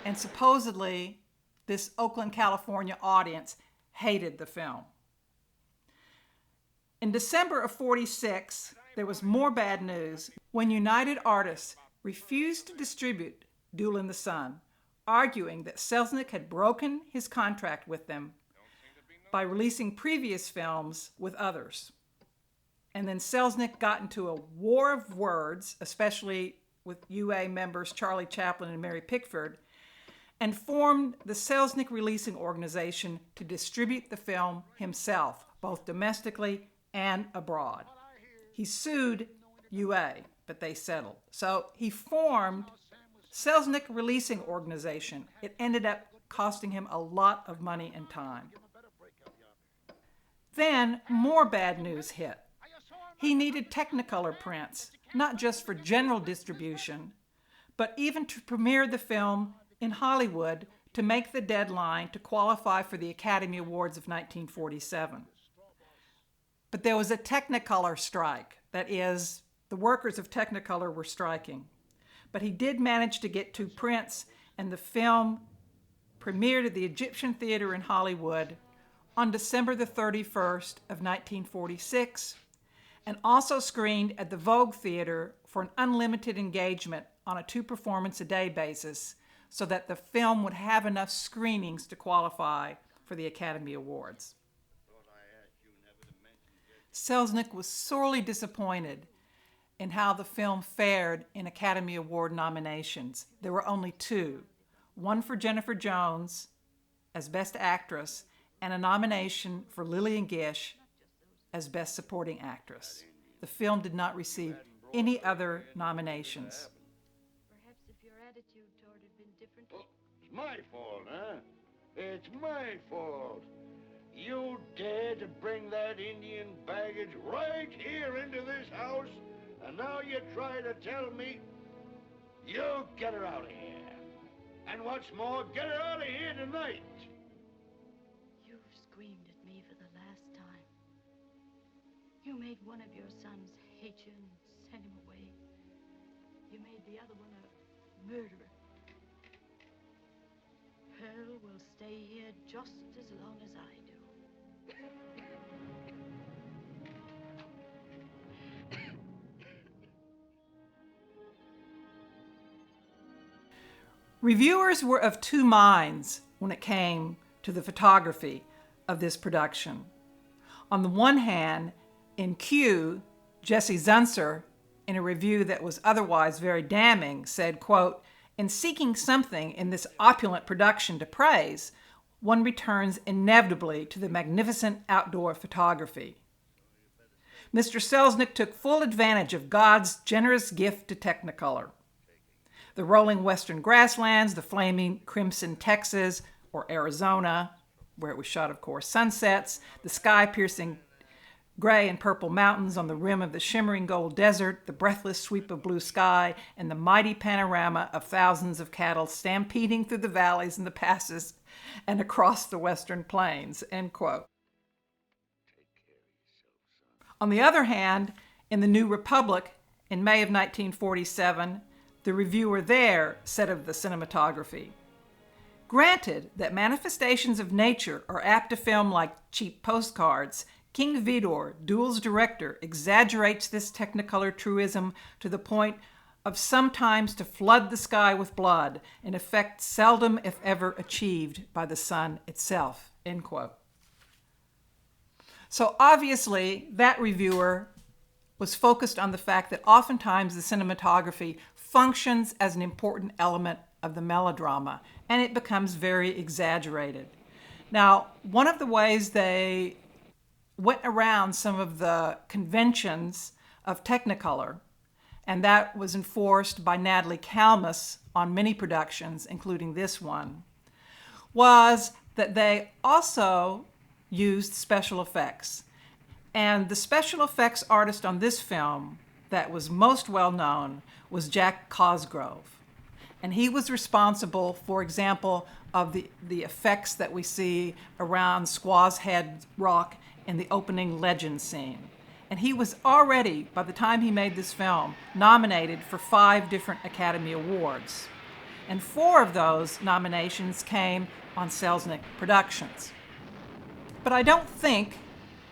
And supposedly, this Oakland, California audience hated the film. In December of '46, there was more bad news when United Artists refused to distribute Duel in the Sun, arguing that Selznick had broken his contract with them by releasing previous films with others. And then Selznick got into a war of words, especially with UA members Charlie Chaplin and Mary Pickford, and formed the Selznick Releasing Organization to distribute the film himself, both domestically and abroad. He sued UA, but they settled. So he formed Selznick Releasing Organization. It ended up costing him a lot of money and time. Then more bad news hit. He needed Technicolor prints, not just for general distribution, but even to premiere the film in Hollywood to make the deadline to qualify for the Academy Awards of 1947. But there was a Technicolor strike. That is, the workers of Technicolor were striking. But he did manage to get 2 prints, and the film premiered at the Egyptian Theater in Hollywood on December the 31st of 1946, and also screened at the Vogue Theater for an unlimited engagement on a 2-performance-a-day basis, so that the film would have enough screenings to qualify for the Academy Awards. Selznick was sorely disappointed in how the film fared in Academy Award nominations. There were only 2, one for Jennifer Jones as Best Actress and a nomination for Lillian Gish as Best Supporting Actress. The film did not receive any other nominations. Perhaps if your attitude toward it had been different. Oh, it's my fault, huh? It's my fault. You dare to bring that Indian baggage right here into this house, and now you try to tell me you get her out of here. And what's more, get her out of here tonight. You've screamed at me for the last time. You made one of your sons hate you and send him away. You made the other one a murderer. Pearl will stay here just as long as I do. Reviewers were of two minds when it came to the photography of this production. On the one hand, in Q, Jesse Zunzer, in a review that was otherwise very damning, said, quote, "In seeking something in this opulent production to praise, one returns inevitably to the magnificent outdoor photography. Mr. Selznick took full advantage of God's generous gift to Technicolor. The rolling western grasslands, the flaming crimson Texas or Arizona, where it was shot, of course, sunsets, the sky-piercing gray and purple mountains on the rim of the shimmering gold desert, the breathless sweep of blue sky, and the mighty panorama of thousands of cattle stampeding through the valleys and the passes and across the western plains," end quote. On the other hand, in the New Republic, in May of 1947, the reviewer there said of the cinematography, "Granted that manifestations of nature are apt to film like cheap postcards, King Vidor, Duel's director, exaggerates this Technicolor truism to the point of sometimes to flood the sky with blood, an effect seldom if ever achieved by the sun itself," end quote. So obviously, that reviewer was focused on the fact that oftentimes the cinematography functions as an important element of the melodrama, and it becomes very exaggerated. Now, one of the ways they went around some of the conventions of Technicolor, and that was enforced by Natalie Kalmus on many productions, including this one, was that they also used special effects. And the special effects artist on this film that was most well known was Jack Cosgrove. And he was responsible, for example, of the effects that we see around Squaw's Head Rock in the opening legend scene. And he was already, by the time he made this film, nominated for 5 different Academy Awards. And 4 of those nominations came on Selznick Productions. But I don't think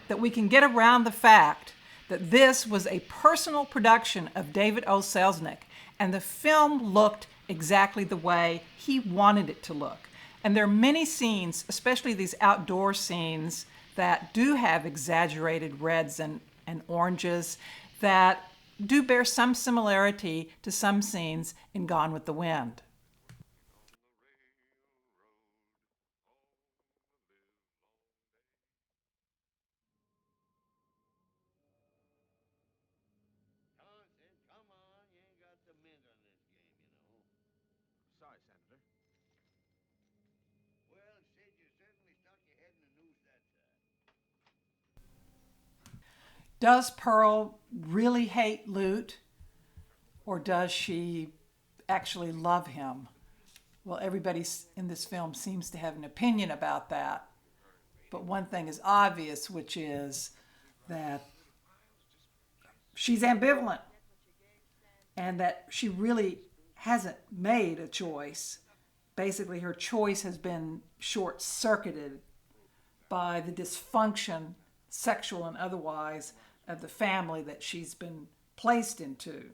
that we can get around the fact that this was a personal production of David O. Selznick, and the film looked exactly the way he wanted it to look. And there are many scenes, especially these outdoor scenes, that do have exaggerated reds and oranges that do bear some similarity to some scenes in Gone with the Wind. Come on, you ain't got the mint on this game, you know. Sorry, Senator. Well, Sid, you certainly stuck your head in the noose that time. Does Pearl really hate Lute, or does she actually love him? Well, everybody in this film seems to have an opinion about that. But one thing is obvious, which is that she's ambivalent and that she really hasn't made a choice. Basically, her choice has been short-circuited by the dysfunction, sexual and otherwise, of the family that she's been placed into.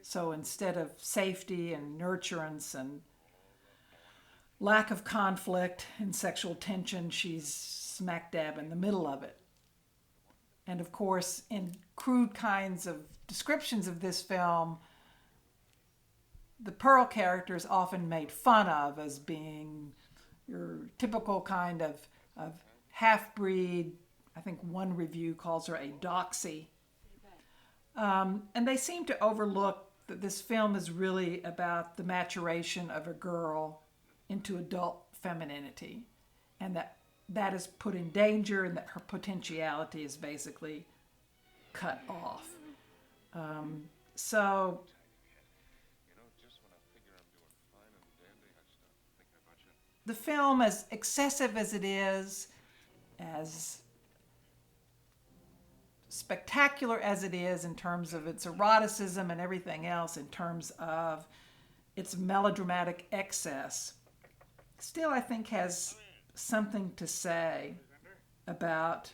So instead of safety and nurturance and lack of conflict and sexual tension, she's smack dab in the middle of it. And of course, in crude kinds of descriptions of this film, the Pearl character is often made fun of as being your typical kind of half-breed. I think one review calls her a doxy. And they seem to overlook that this film is really about the maturation of a girl into adult femininity, and that is put in danger, and that her potentiality is basically cut off. So You know, just when I figure I'm doing fine and dandy, I start The film, as excessive as it is, as spectacular as it is in terms of its eroticism and everything else, in terms of its melodramatic excess, still I think has something to say about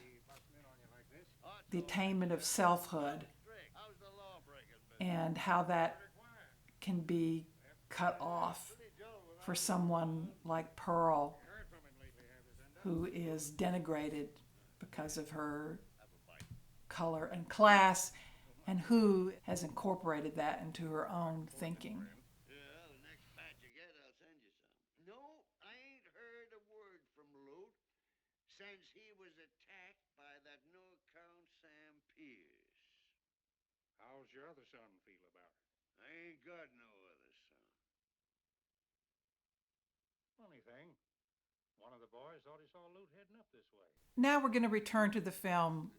the attainment of selfhood and how that can be cut off for someone like Pearl, who is denigrated because of her color and class, and who has incorporated that into her own thinking. Yeah, the next batch you get, I'll send you some. No, I ain't heard a word from Lute since he was attacked by that no-account Sam Pierce. How's your other son feel about it? I ain't got no other son. Funny thing. One of the boys thought he saw Lute heading up this way. Now we're going to return to the film,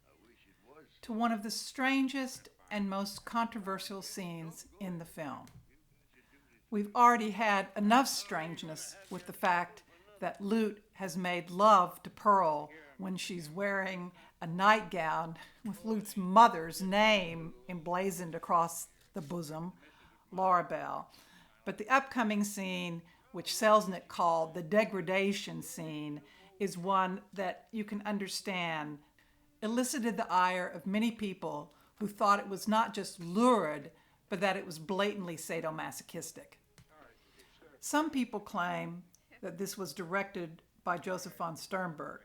I wish it was. to one of the strangest and most controversial scenes in the film. We've already had enough strangeness with the fact that Lute has made love to Pearl when she's wearing a nightgown with Lute's mother's name emblazoned across the bosom, Laura Bell. But the upcoming scene, which Selznick called the degradation scene, is one that you can understand elicited the ire of many people who thought it was not just lurid, but that it was blatantly sadomasochistic. Some people claim that this was directed by Joseph von Sternberg.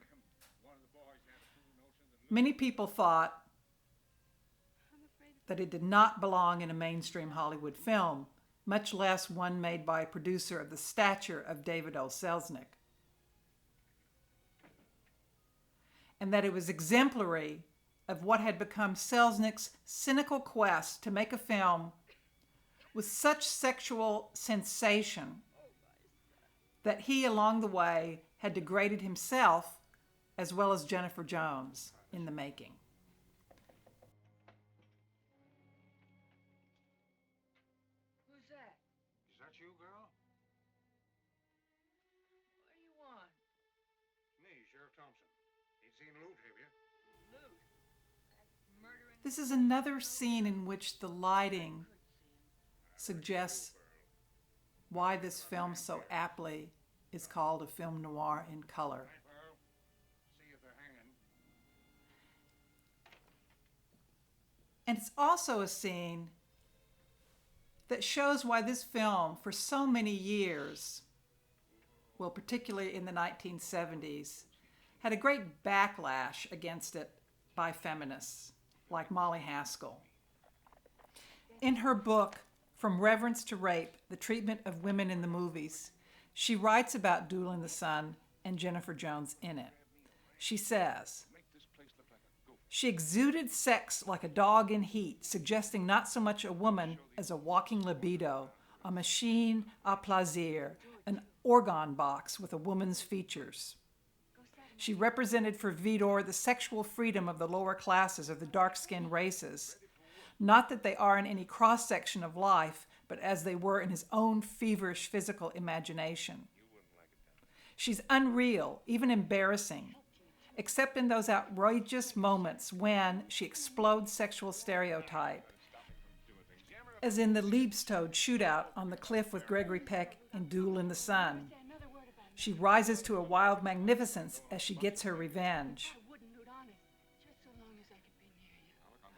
Many people thought that it did not belong in a mainstream Hollywood film, much less one made by a producer of the stature of David O. Selznick, and that it was exemplary of what had become Selznick's cynical quest to make a film with such sexual sensation that he, along the way, had degraded himself as well as Jennifer Jones in the making. Who's that? Is that you, girl? What do you want? Me, Sheriff Thompson. Ain't seen Lute, have you? Lute. That murdering... This is another scene in which the lighting suggests why this film so aptly is called a film noir in color. Hi, Pearl. See if they're hanging. And it's also a scene that shows why this film, for so many years, well, particularly in the 1970s, had a great backlash against it by feminists like Molly Haskell. In her book, From Reverence to Rape, The Treatment of Women in the Movies, she writes about Duel in the Sun and Jennifer Jones in it. She says, "She exuded sex like a dog in heat, suggesting not so much a woman as a walking libido, a machine à plaisir, an organ box with a woman's features. She represented for Vidor the sexual freedom of the lower classes of the dark-skinned races. Not that they are in any cross-section of life, but as they were in his own feverish physical imagination. She's unreal, even embarrassing, except in those outrageous moments when she explodes sexual stereotype, as in the Liebstod shootout on the cliff with Gregory Peck in Duel in the Sun. She rises to a wild magnificence as she gets her revenge.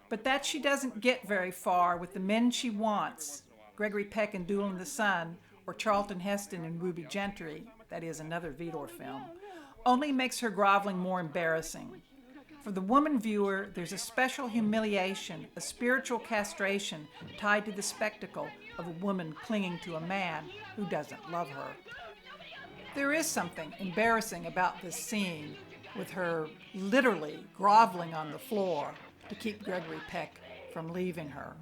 But that she doesn't get very far with the men she wants, Gregory Peck in Duel in the Sun, or Charlton Heston in Ruby Gentry, that is another Vidor film, only makes her groveling more embarrassing. For the woman viewer, there's a special humiliation, a spiritual castration tied to the spectacle of a woman clinging to a man who doesn't love her. There is something embarrassing about this scene, with her literally groveling on the floor to keep Gregory Peck from leaving her.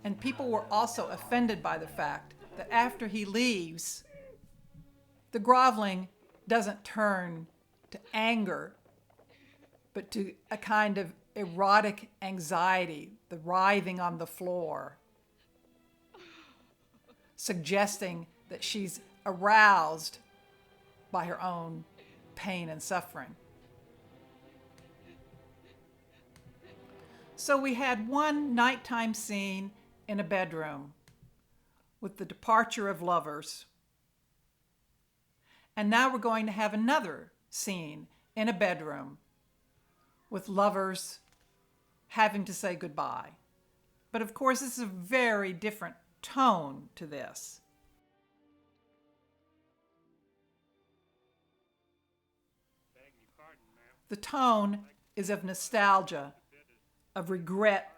And people were also offended by the fact that after he leaves, the groveling doesn't turn to anger, but to a kind of erotic anxiety, the writhing on the floor, suggesting that she's aroused by her own pain and suffering. So we had one nighttime scene in a bedroom with the departure of lovers. And now we're going to have another scene in a bedroom with lovers having to say goodbye. But of course, this is a very different tone to this. The tone is of nostalgia, of regret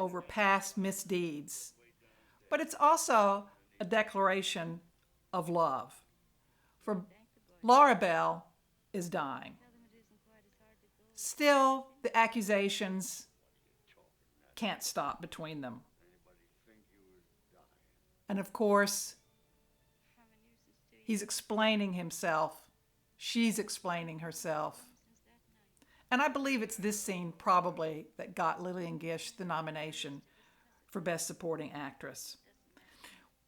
over past misdeeds. But it's also a declaration of love. For Laura Bell is dying. Still, the accusations can't stop between them. And of course, he's explaining himself. She's explaining herself. And I believe it's this scene probably that got Lillian Gish the nomination for Best Supporting Actress.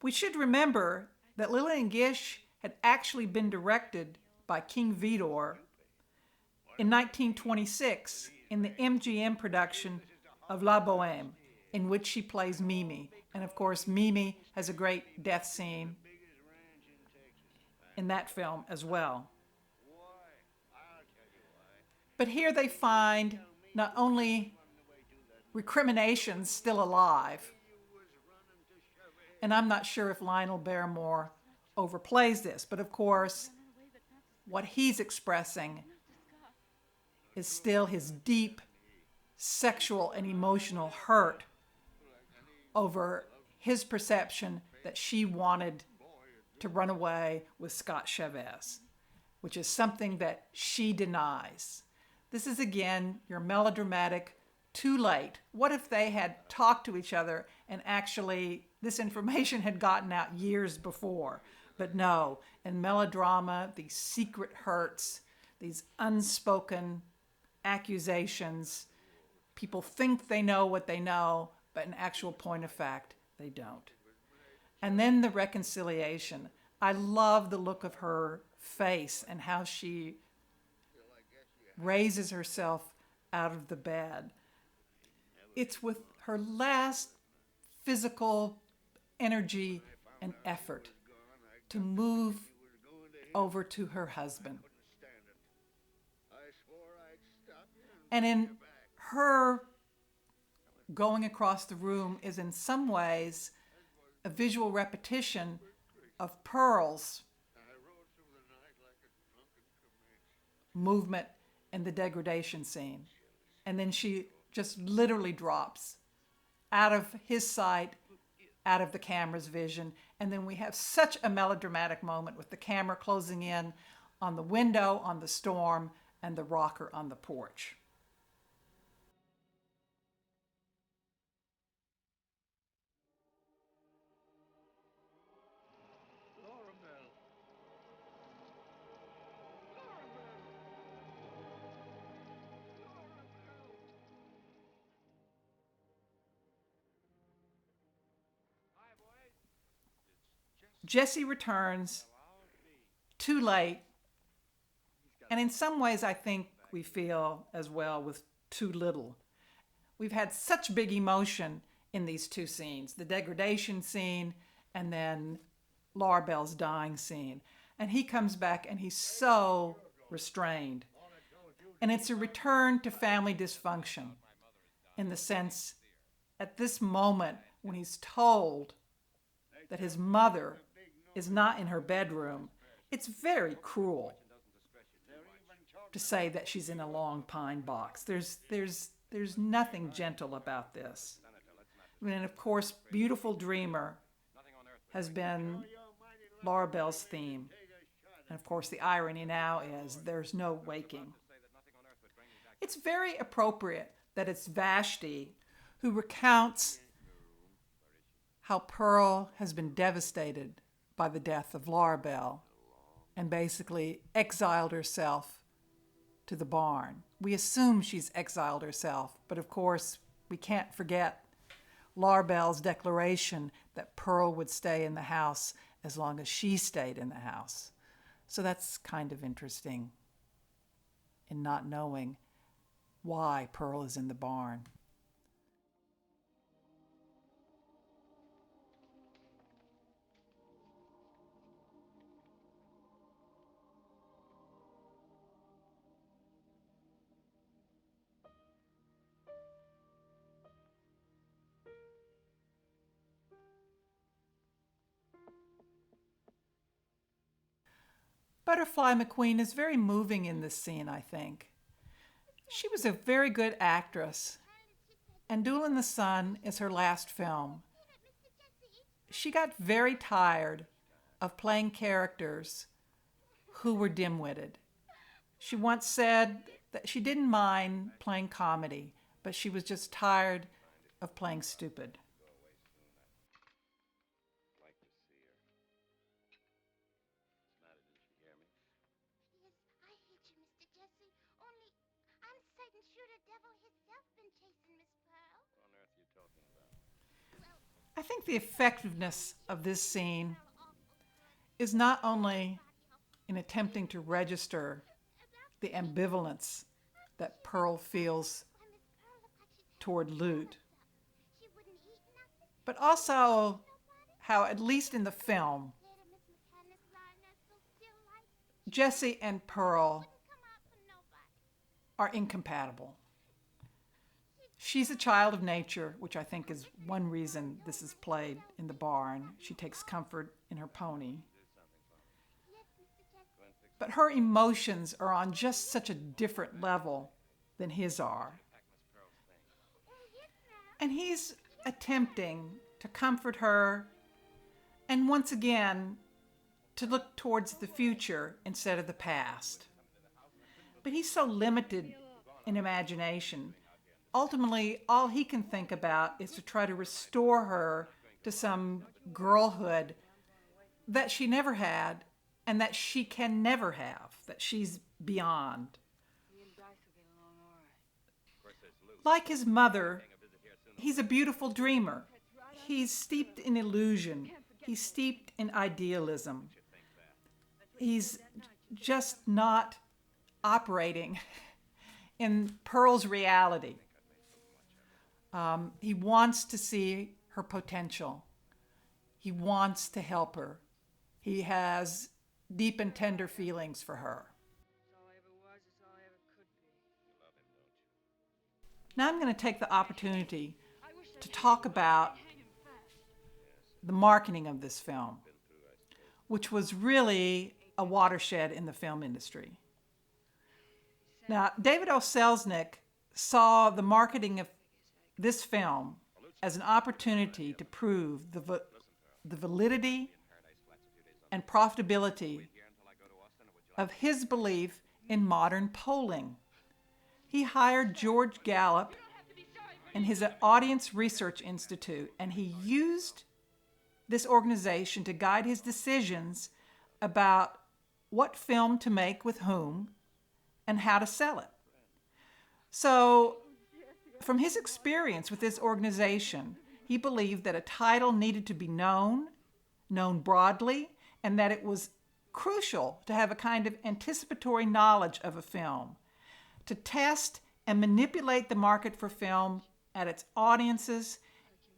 We should remember that Lillian Gish had actually been directed by King Vidor in 1926 in the MGM production of La Bohème, in which she plays Mimi. And of course, Mimi has a great death scene in that film as well. But here they find not only recriminations still alive, and I'm not sure if Lionel Barrymore overplays this, but of course, what he's expressing is still his deep sexual and emotional hurt over his perception that she wanted to run away with Scott Chavez, which is something that she denies. This is, again, your melodramatic too late. What if they had talked to each other and actually this information had gotten out years before? But no, in melodrama, these secret hurts, these unspoken accusations, people think they know what they know, but in actual point of fact, they don't. And then the reconciliation. I love the look of her face and how she raises herself out of the bed. It's with her last physical energy and effort to move over to her husband. And in her going across the room is in some ways a visual repetition of Pearl's movement in the degradation scene. And then she just literally drops out of his sight, out of the camera's vision. And then we have such a melodramatic moment with the camera closing in on the window, on the storm, and the rocker on the porch. Jesse returns too late, and in some ways I think we feel as well with too little. We've had such big emotion in these two scenes, the degradation scene and then Laura Bell's dying scene. And he comes back and he's so restrained. And it's a return to family dysfunction in the sense, at this moment when he's told that his mother is not in her bedroom, it's very cruel to say that she's in a long pine box. There's nothing gentle about this. I mean, and of course, Beautiful Dreamer has been Laura Bell's theme. And of course, the irony now is there's no waking. It's very appropriate that it's Vashti who recounts how Pearl has been devastated by the death of Laura Bell and basically exiled herself to the barn. We assume she's exiled herself, but of course we can't forget Larbell's declaration that Pearl would stay in the house as long as she stayed in the house. So that's kind of interesting in not knowing why Pearl is in the barn. Butterfly McQueen is very moving in this scene, I think. She was a very good actress, and Duel in the Sun is her last film. She got very tired of playing characters who were dim-witted. She once said that she didn't mind playing comedy, but she was just tired of playing stupid. I think the effectiveness of this scene is not only in attempting to register the ambivalence that Pearl feels toward Lute, but also how, at least in the film, Jessie and Pearl are incompatible. She's a child of nature, which I think is one reason this is played in the barn. She takes comfort in her pony. But her emotions are on just such a different level than his are. And he's attempting to comfort her and once again to look towards the future instead of the past. But he's so limited in imagination. Ultimately, all he can think about is to try to restore her to some girlhood that she never had and that she can never have, that she's beyond. Like his mother, he's a beautiful dreamer. He's steeped in illusion. He's steeped in idealism. He's just not operating in Pearl's reality. He wants to see her potential. He wants to help her. He has deep and tender feelings for her. Now I'm going to take the opportunity to talk about the marketing of this film, which was really a watershed in the film industry. Now, David O. Selznick saw the marketing of this film as an opportunity to prove the validity and profitability of his belief in modern polling. He hired George Gallup and his Audience Research Institute, and he used this organization to guide his decisions about what film to make with whom and how to sell it. So, from his experience with this organization, he believed that a title needed to be known broadly, and that it was crucial to have a kind of anticipatory knowledge of a film, to test and manipulate the market for film at its audiences,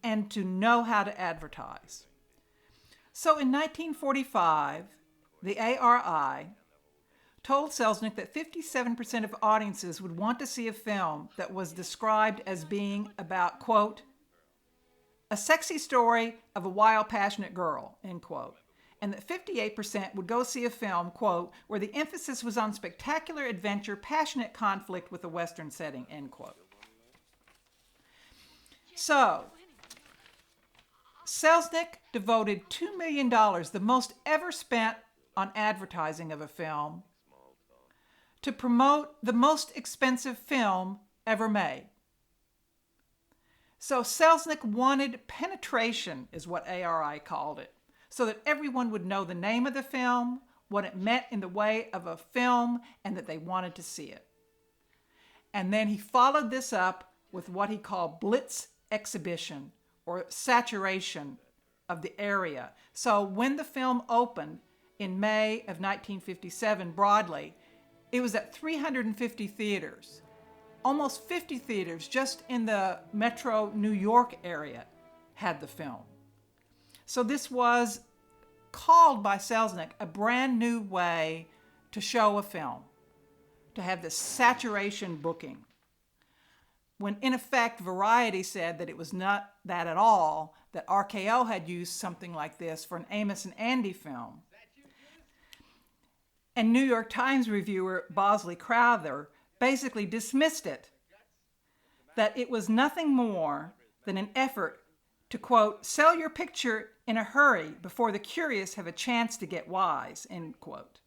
and to know how to advertise. So in 1945, the ARI told Selznick that 57% of audiences would want to see a film that was described as being about, quote, a sexy story of a wild, passionate girl, end quote, and that 58% would go see a film, quote, where the emphasis was on spectacular adventure, passionate conflict with a Western setting, end quote. So, Selznick devoted $2 million, the most ever spent on advertising of a film, to promote the most expensive film ever made. So Selznick wanted penetration, is what ARI called it, so that everyone would know the name of the film, what it meant in the way of a film, and that they wanted to see it. And then he followed this up with what he called blitz exhibition, or saturation of the area. So when the film opened in May of 1957 broadly, it was at 350 theaters. Almost 50 theaters just in the metro New York area had the film. So this was called by Selznick a brand new way to show a film, to have this saturation booking. When in effect, Variety said that it was not that at all, that RKO had used something like this for an Amos and Andy film. And New York Times reviewer Bosley Crowther basically dismissed it, that it was nothing more than an effort to, quote, sell your picture in a hurry before the curious have a chance to get wise, end quote.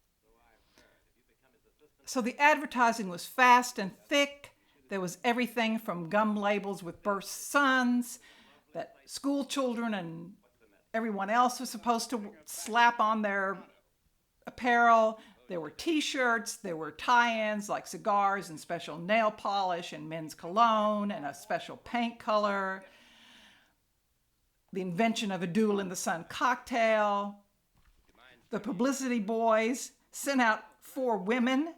So the advertising was fast and thick. There was everything from gum labels with burst suns that school children and everyone else was supposed to slap on their apparel. There were t-shirts, there were tie-ins like cigars and special nail polish and men's cologne and a special paint color. The invention of a Duel in the Sun cocktail. The publicity boys sent out 4 women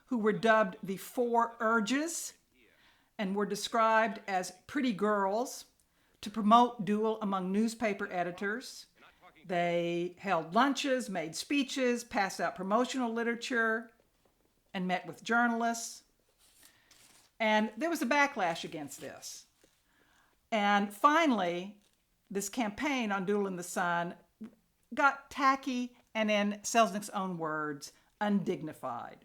who were dubbed the 4 Urges and were described as pretty girls to promote Duel among newspaper editors. They held lunches, made speeches, passed out promotional literature, and met with journalists. And there was a backlash against this. And finally, this campaign on Duel in the Sun got tacky and, in Selznick's own words, undignified.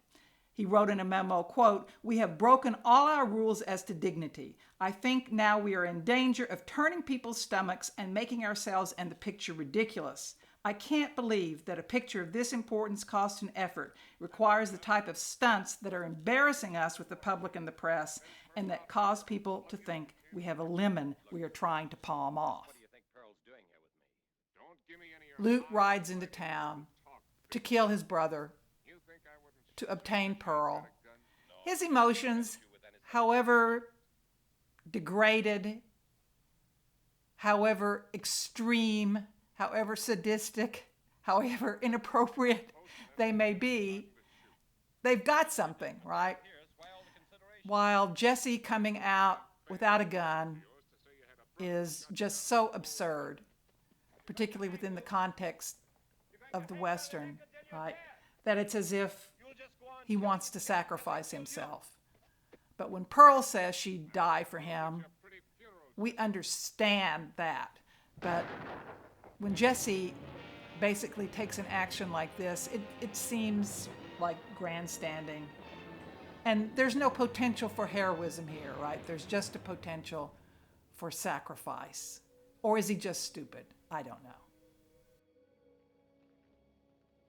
He wrote in a memo, quote, "We have broken all our rules as to dignity. I think now we are in danger of turning people's stomachs and making ourselves and the picture ridiculous. I can't believe that a picture of this importance, cost, and effort requires the type of stunts that are embarrassing us with the public and the press and that cause people to think we have a lemon we are trying to palm off." Lute rides into town to kill his brother, to obtain Pearl. His emotions, however degraded, however extreme, however sadistic, however inappropriate they may be, they've got something, right? While Jesse coming out without a gun is just so absurd, particularly within the context of the Western, right? That it's as if he wants to sacrifice himself. But when Pearl says she'd die for him, we understand that. But when Jesse basically takes an action like this, it seems like grandstanding. And there's no potential for heroism here, right? There's just a potential for sacrifice. Or is he just stupid? I don't know.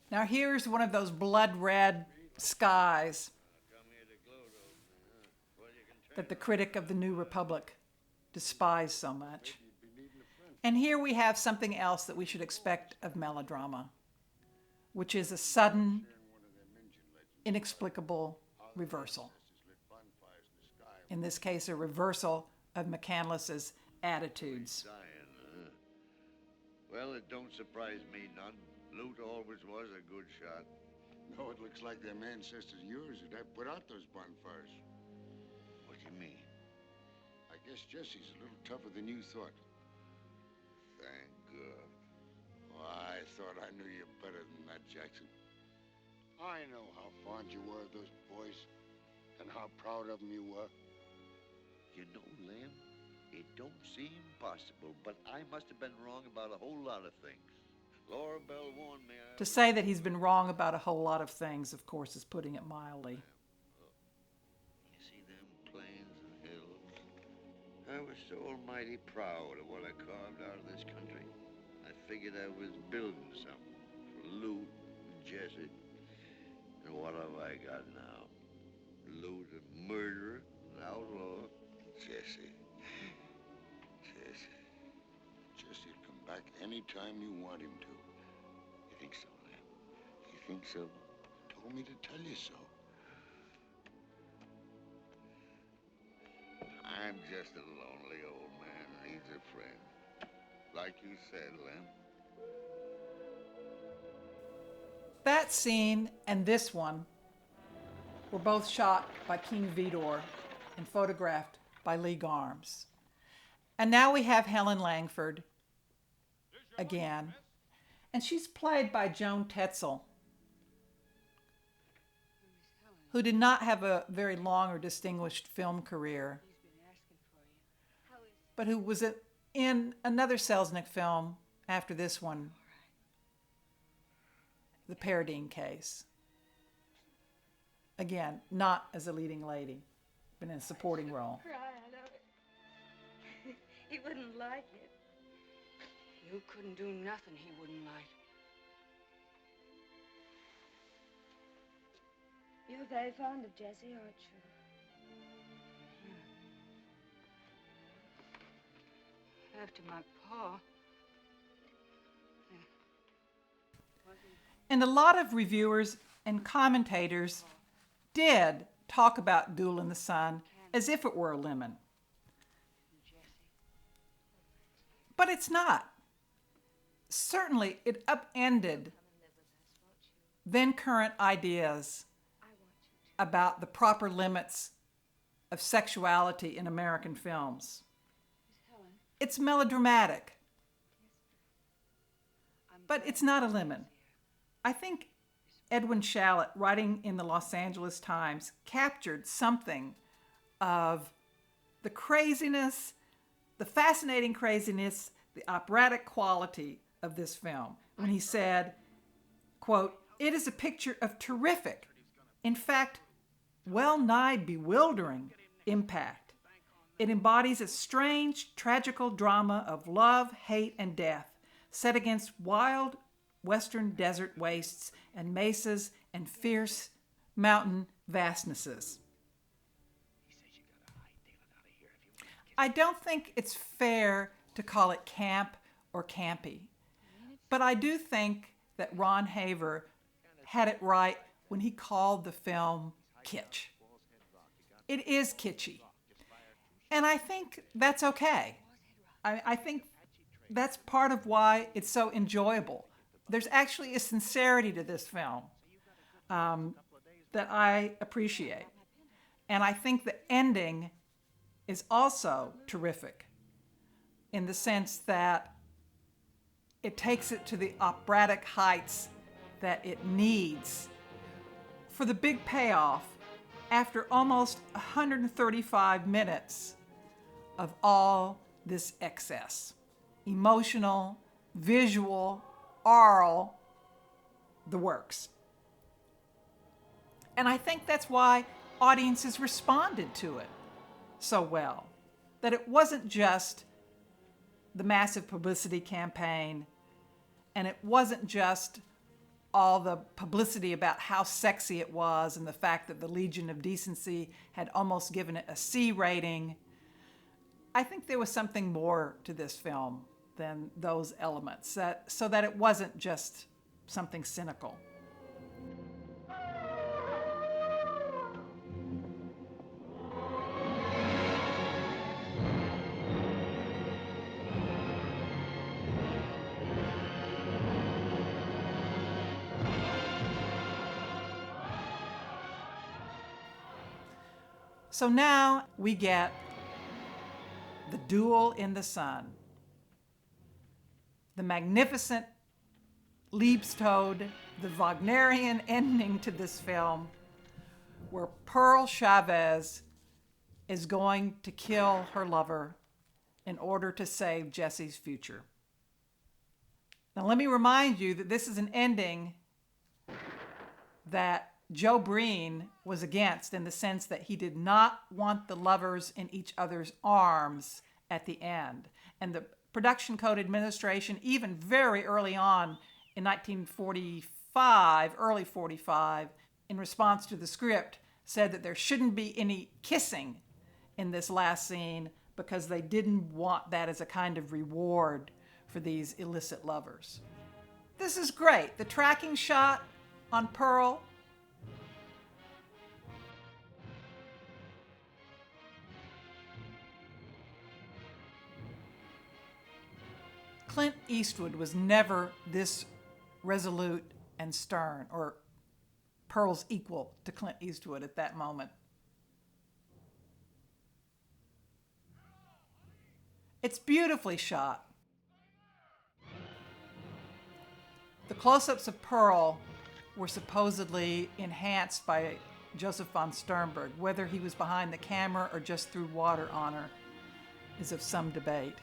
Now here's one of those blood red skies that the critic of the New Republic despised so much. And here we have something else that we should expect of melodrama, which is a sudden, inexplicable reversal. In this case, a reversal of McCandless's attitudes. Well, it don't surprise me none. Lute always was a good shot. No, it looks like them ancestors of yours that have put out those bonfires. What do you mean? I guess Jesse's a little tougher than you thought. Thank God. Oh, I thought I knew you better than that, Jackson. I know how fond you were of those boys and how proud of them you were. You know, Lem, it don't seem possible, but I must have been wrong about a whole lot of things. Laura Bell warned me. To say that he's been wrong about a whole lot of things, of course, is putting it mildly. You see them plains and hills? I was so almighty proud of what I carved out of this country. I figured I was building something for Lute and Jesse. And what have I got now? Lute, a murderer, an outlaw. Jesse. Jesse'll come back anytime you want him to. You think so, Lem? You think so? He told me to tell you so. I'm just a lonely old man who needs a friend. Like you said, Lem. That scene and this one were both shot by King Vidor and photographed by Lee Garms. And now we have Helen Langford again. And she's played by Joan Tetzel, who did not have a very long or distinguished film career, but who was in another Selznick film after this one, The Paradine Case. Again, not as a leading lady, but in a supporting role. Cry, I know it. He wouldn't like it. You couldn't do nothing he wouldn't like. You're very fond of Jessie, aren't you? After my pa. And a lot of reviewers and commentators did talk about Duel in the Sun as if it were a lemon. But it's not. Certainly, it upended then current ideas about the proper limits of sexuality in American films. It's melodramatic, but it's not a lemon. I think Edwin Shallot, writing in the Los Angeles Times, captured something of the craziness, the fascinating craziness, the operatic quality of this film when he said, quote, "It is a picture of terrific, in fact, well-nigh bewildering impact. It embodies a strange, tragical drama of love, hate, and death set against wild Western desert wastes and mesas and fierce mountain vastnesses." I don't think it's fair to call it camp or campy, but I do think that Ron Haver had it right when he called the film kitsch. It is kitschy, and I think that's okay. I think that's part of why it's so enjoyable. There's actually a sincerity to this film that I appreciate. And I think the ending is also terrific in the sense that it takes it to the operatic heights that it needs for the big payoff after almost 135 minutes of all this excess. Emotional, visual, oral, the works. And I think that's why audiences responded to it so well. That it wasn't just the massive publicity campaign, and it wasn't just all the publicity about how sexy it was and the fact that the Legion of Decency had almost given it a C rating. I think there was something more to this film than those elements, so that it wasn't just something cynical. So now we get the Duel in the Sun, the magnificent Liebestod, the Wagnerian ending to this film, where Pearl Chavez is going to kill her lover in order to save Jesse's future. Now let me remind you that this is an ending that Joe Breen was against, in the sense that he did not want the lovers in each other's arms at the end. And the Production Code Administration, even very early on in 1945, early 45, in response to the script, said that there shouldn't be any kissing in this last scene because they didn't want that as a kind of reward for these illicit lovers. This is great. The tracking shot on Pearl, Clint Eastwood was never this resolute and stern, or Pearl's equal to Clint Eastwood at that moment. It's beautifully shot. The close-ups of Pearl were supposedly enhanced by Joseph von Sternberg. Whether he was behind the camera or just threw water on her is of some debate.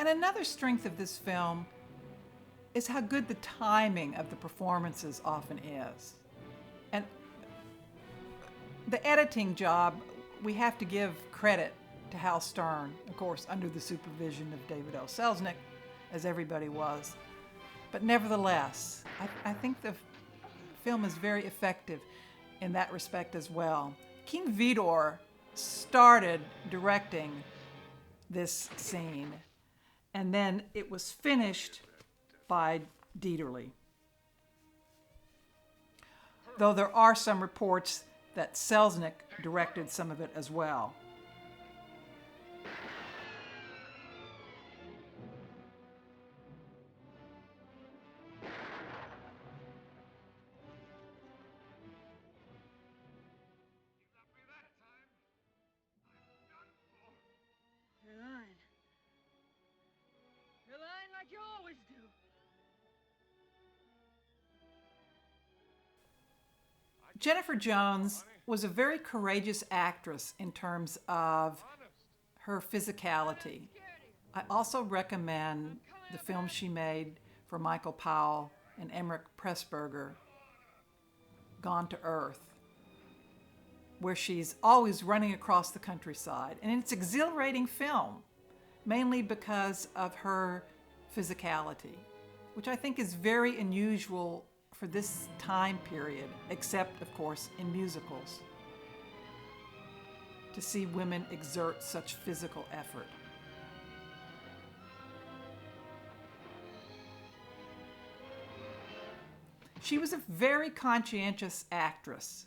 And another strength of this film is how good the timing of the performances often is. And the editing job, we have to give credit to Hal Stern, of course, under the supervision of David O. Selznick, as everybody was. But nevertheless, I think the film is very effective in that respect as well. King Vidor started directing this scene, and then it was finished by Dieterle. Though there are some reports that Selznick directed some of it as well. You're lying like you always do. Jennifer Jones was a very courageous actress in terms of her physicality. I also recommend the film she made for Michael Powell and Emmerich Pressburger, Gone to Earth, where she's always running across the countryside. And it's an exhilarating film, mainly because of her physicality, which I think is very unusual for this time period, except, of course, in musicals, to see women exert such physical effort. She was a very conscientious actress.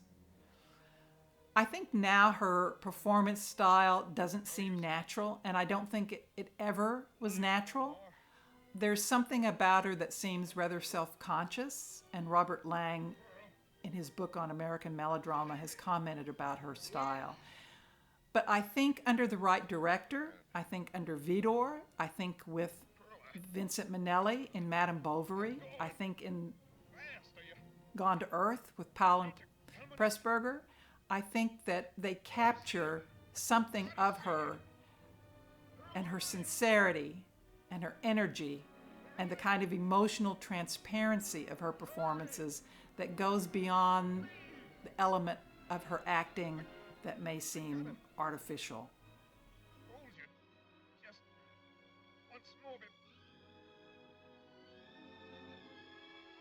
I think now her performance style doesn't seem natural, and I don't think it ever was natural. There's something about her that seems rather self-conscious, and Robert Lang, in his book on American melodrama, has commented about her style. But I think under the right director, I think under Vidor, I think with Vincent Minnelli in Madame Bovary, I think in Gone to Earth with Powell and Pressburger, I think that they capture something of her and her sincerity and her energy and the kind of emotional transparency of her performances that goes beyond the element of her acting that may seem artificial. Hold you. Just once more.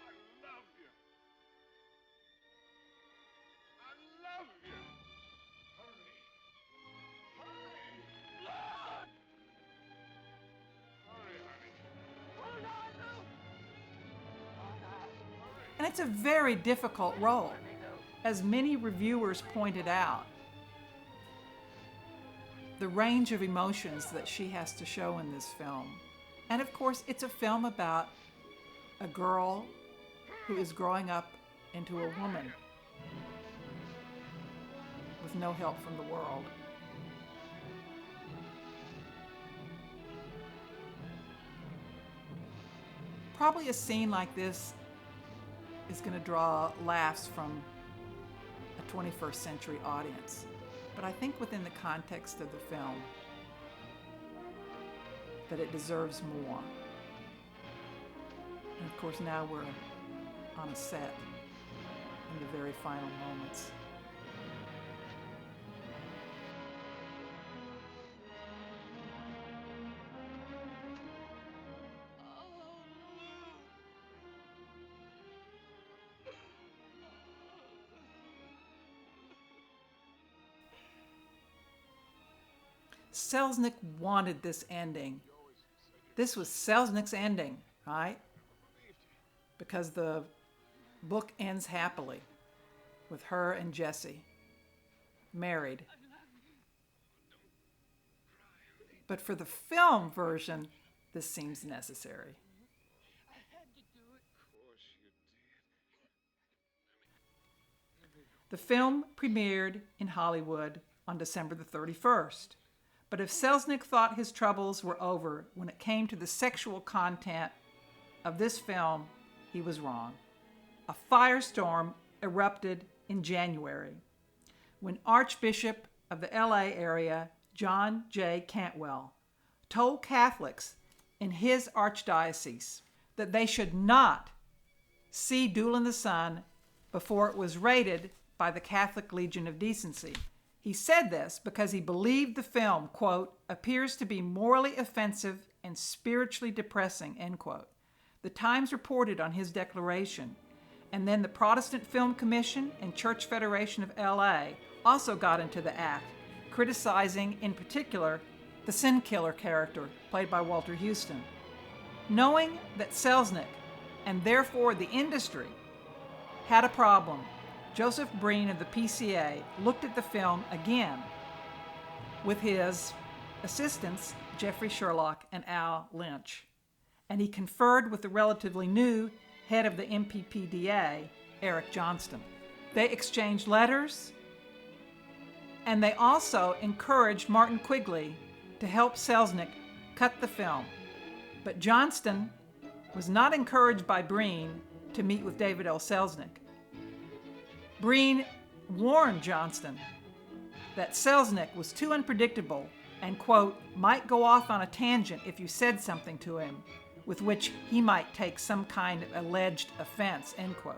I love you. I love you. Hurry. Hurry. Look! Hurry, honey. Oh, no, no. And it's a very difficult role, as many reviewers pointed out. The range of emotions that she has to show in this film. And of course, it's a film about a girl who is growing up into a woman with no help from the world. Probably a scene like this is going to draw laughs from a 21st century audience. But I think within the context of the film, that it deserves more. And of course, now we're on a set in the very final moments. Selznick wanted this ending. This was Selznick's ending, right? Because the book ends happily with her and Jesse married. But for the film version, this seems necessary. The film premiered in Hollywood on December the 31st. But if Selznick thought his troubles were over when it came to the sexual content of this film, he was wrong. A firestorm erupted in January when Archbishop of the LA area, John J. Cantwell, told Catholics in his archdiocese that they should not see Duel in the Sun before it was rated by the Catholic Legion of Decency. He said this because he believed the film, quote, appears to be morally offensive and spiritually depressing, end quote. The Times reported on his declaration, and then the Protestant Film Commission and Church Federation of LA also got into the act, criticizing in particular the sin killer character played by Walter Huston. Knowing that Selznick, and therefore the industry, had a problem, Joseph Breen of the PCA looked at the film again with his assistants, Jeffrey Sherlock and Al Lynch, and he conferred with the relatively new head of the MPPDA, Eric Johnston. They exchanged letters, and they also encouraged Martin Quigley to help Selznick cut the film. But Johnston was not encouraged by Breen to meet with David L. Selznick. Breen warned Johnston that Selznick was too unpredictable and, quote, might go off on a tangent if you said something to him with which he might take some kind of alleged offense, end quote.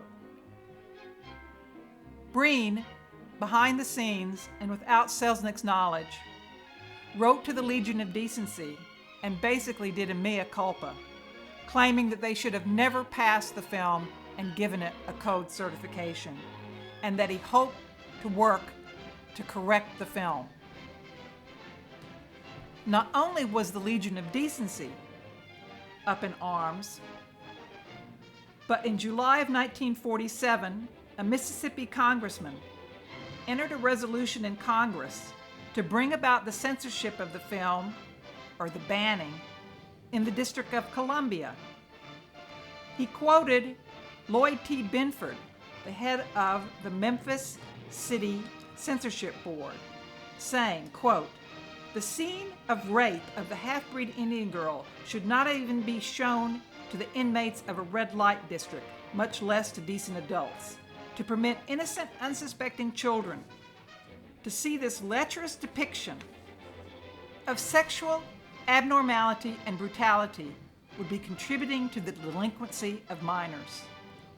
Breen, behind the scenes and without Selznick's knowledge, wrote to the Legion of Decency and basically did a mea culpa, claiming that they should have never passed the film and given it a code certification, and that he hoped to work to correct the film. Not only was the Legion of Decency up in arms, but in July of 1947, a Mississippi congressman entered a resolution in Congress to bring about the censorship of the film, or the banning, in the District of Columbia. He quoted Lloyd T. Binford, the head of the Memphis City Censorship Board, saying, quote, the scene of rape of the half-breed Indian girl should not even be shown to the inmates of a red light district, much less to decent adults. To permit innocent, unsuspecting children to see this lecherous depiction of sexual abnormality and brutality would be contributing to the delinquency of minors.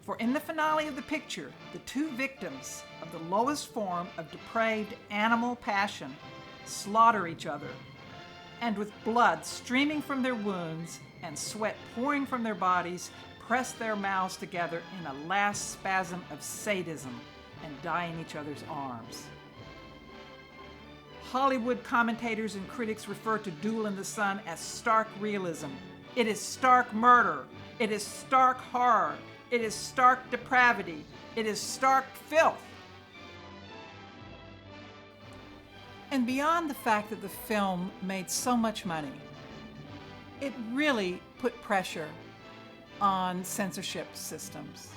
For in the finale of the picture, the two victims of the lowest form of depraved animal passion slaughter each other, and with blood streaming from their wounds and sweat pouring from their bodies, press their mouths together in a last spasm of sadism and die in each other's arms. Hollywood commentators and critics refer to Duel in the Sun as stark realism. It is stark murder. It is stark horror. It is stark depravity. It is stark filth. And beyond the fact that the film made so much money, it really put pressure on censorship systems.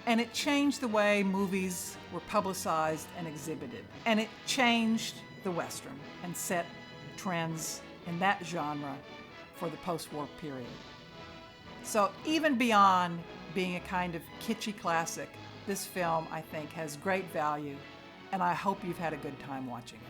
And it changed the way movies were publicized and exhibited. And it changed the Western and set trends in that genre for the post-war period. So even beyond being a kind of kitschy classic, this film, I think, has great value, and I hope you've had a good time watching it.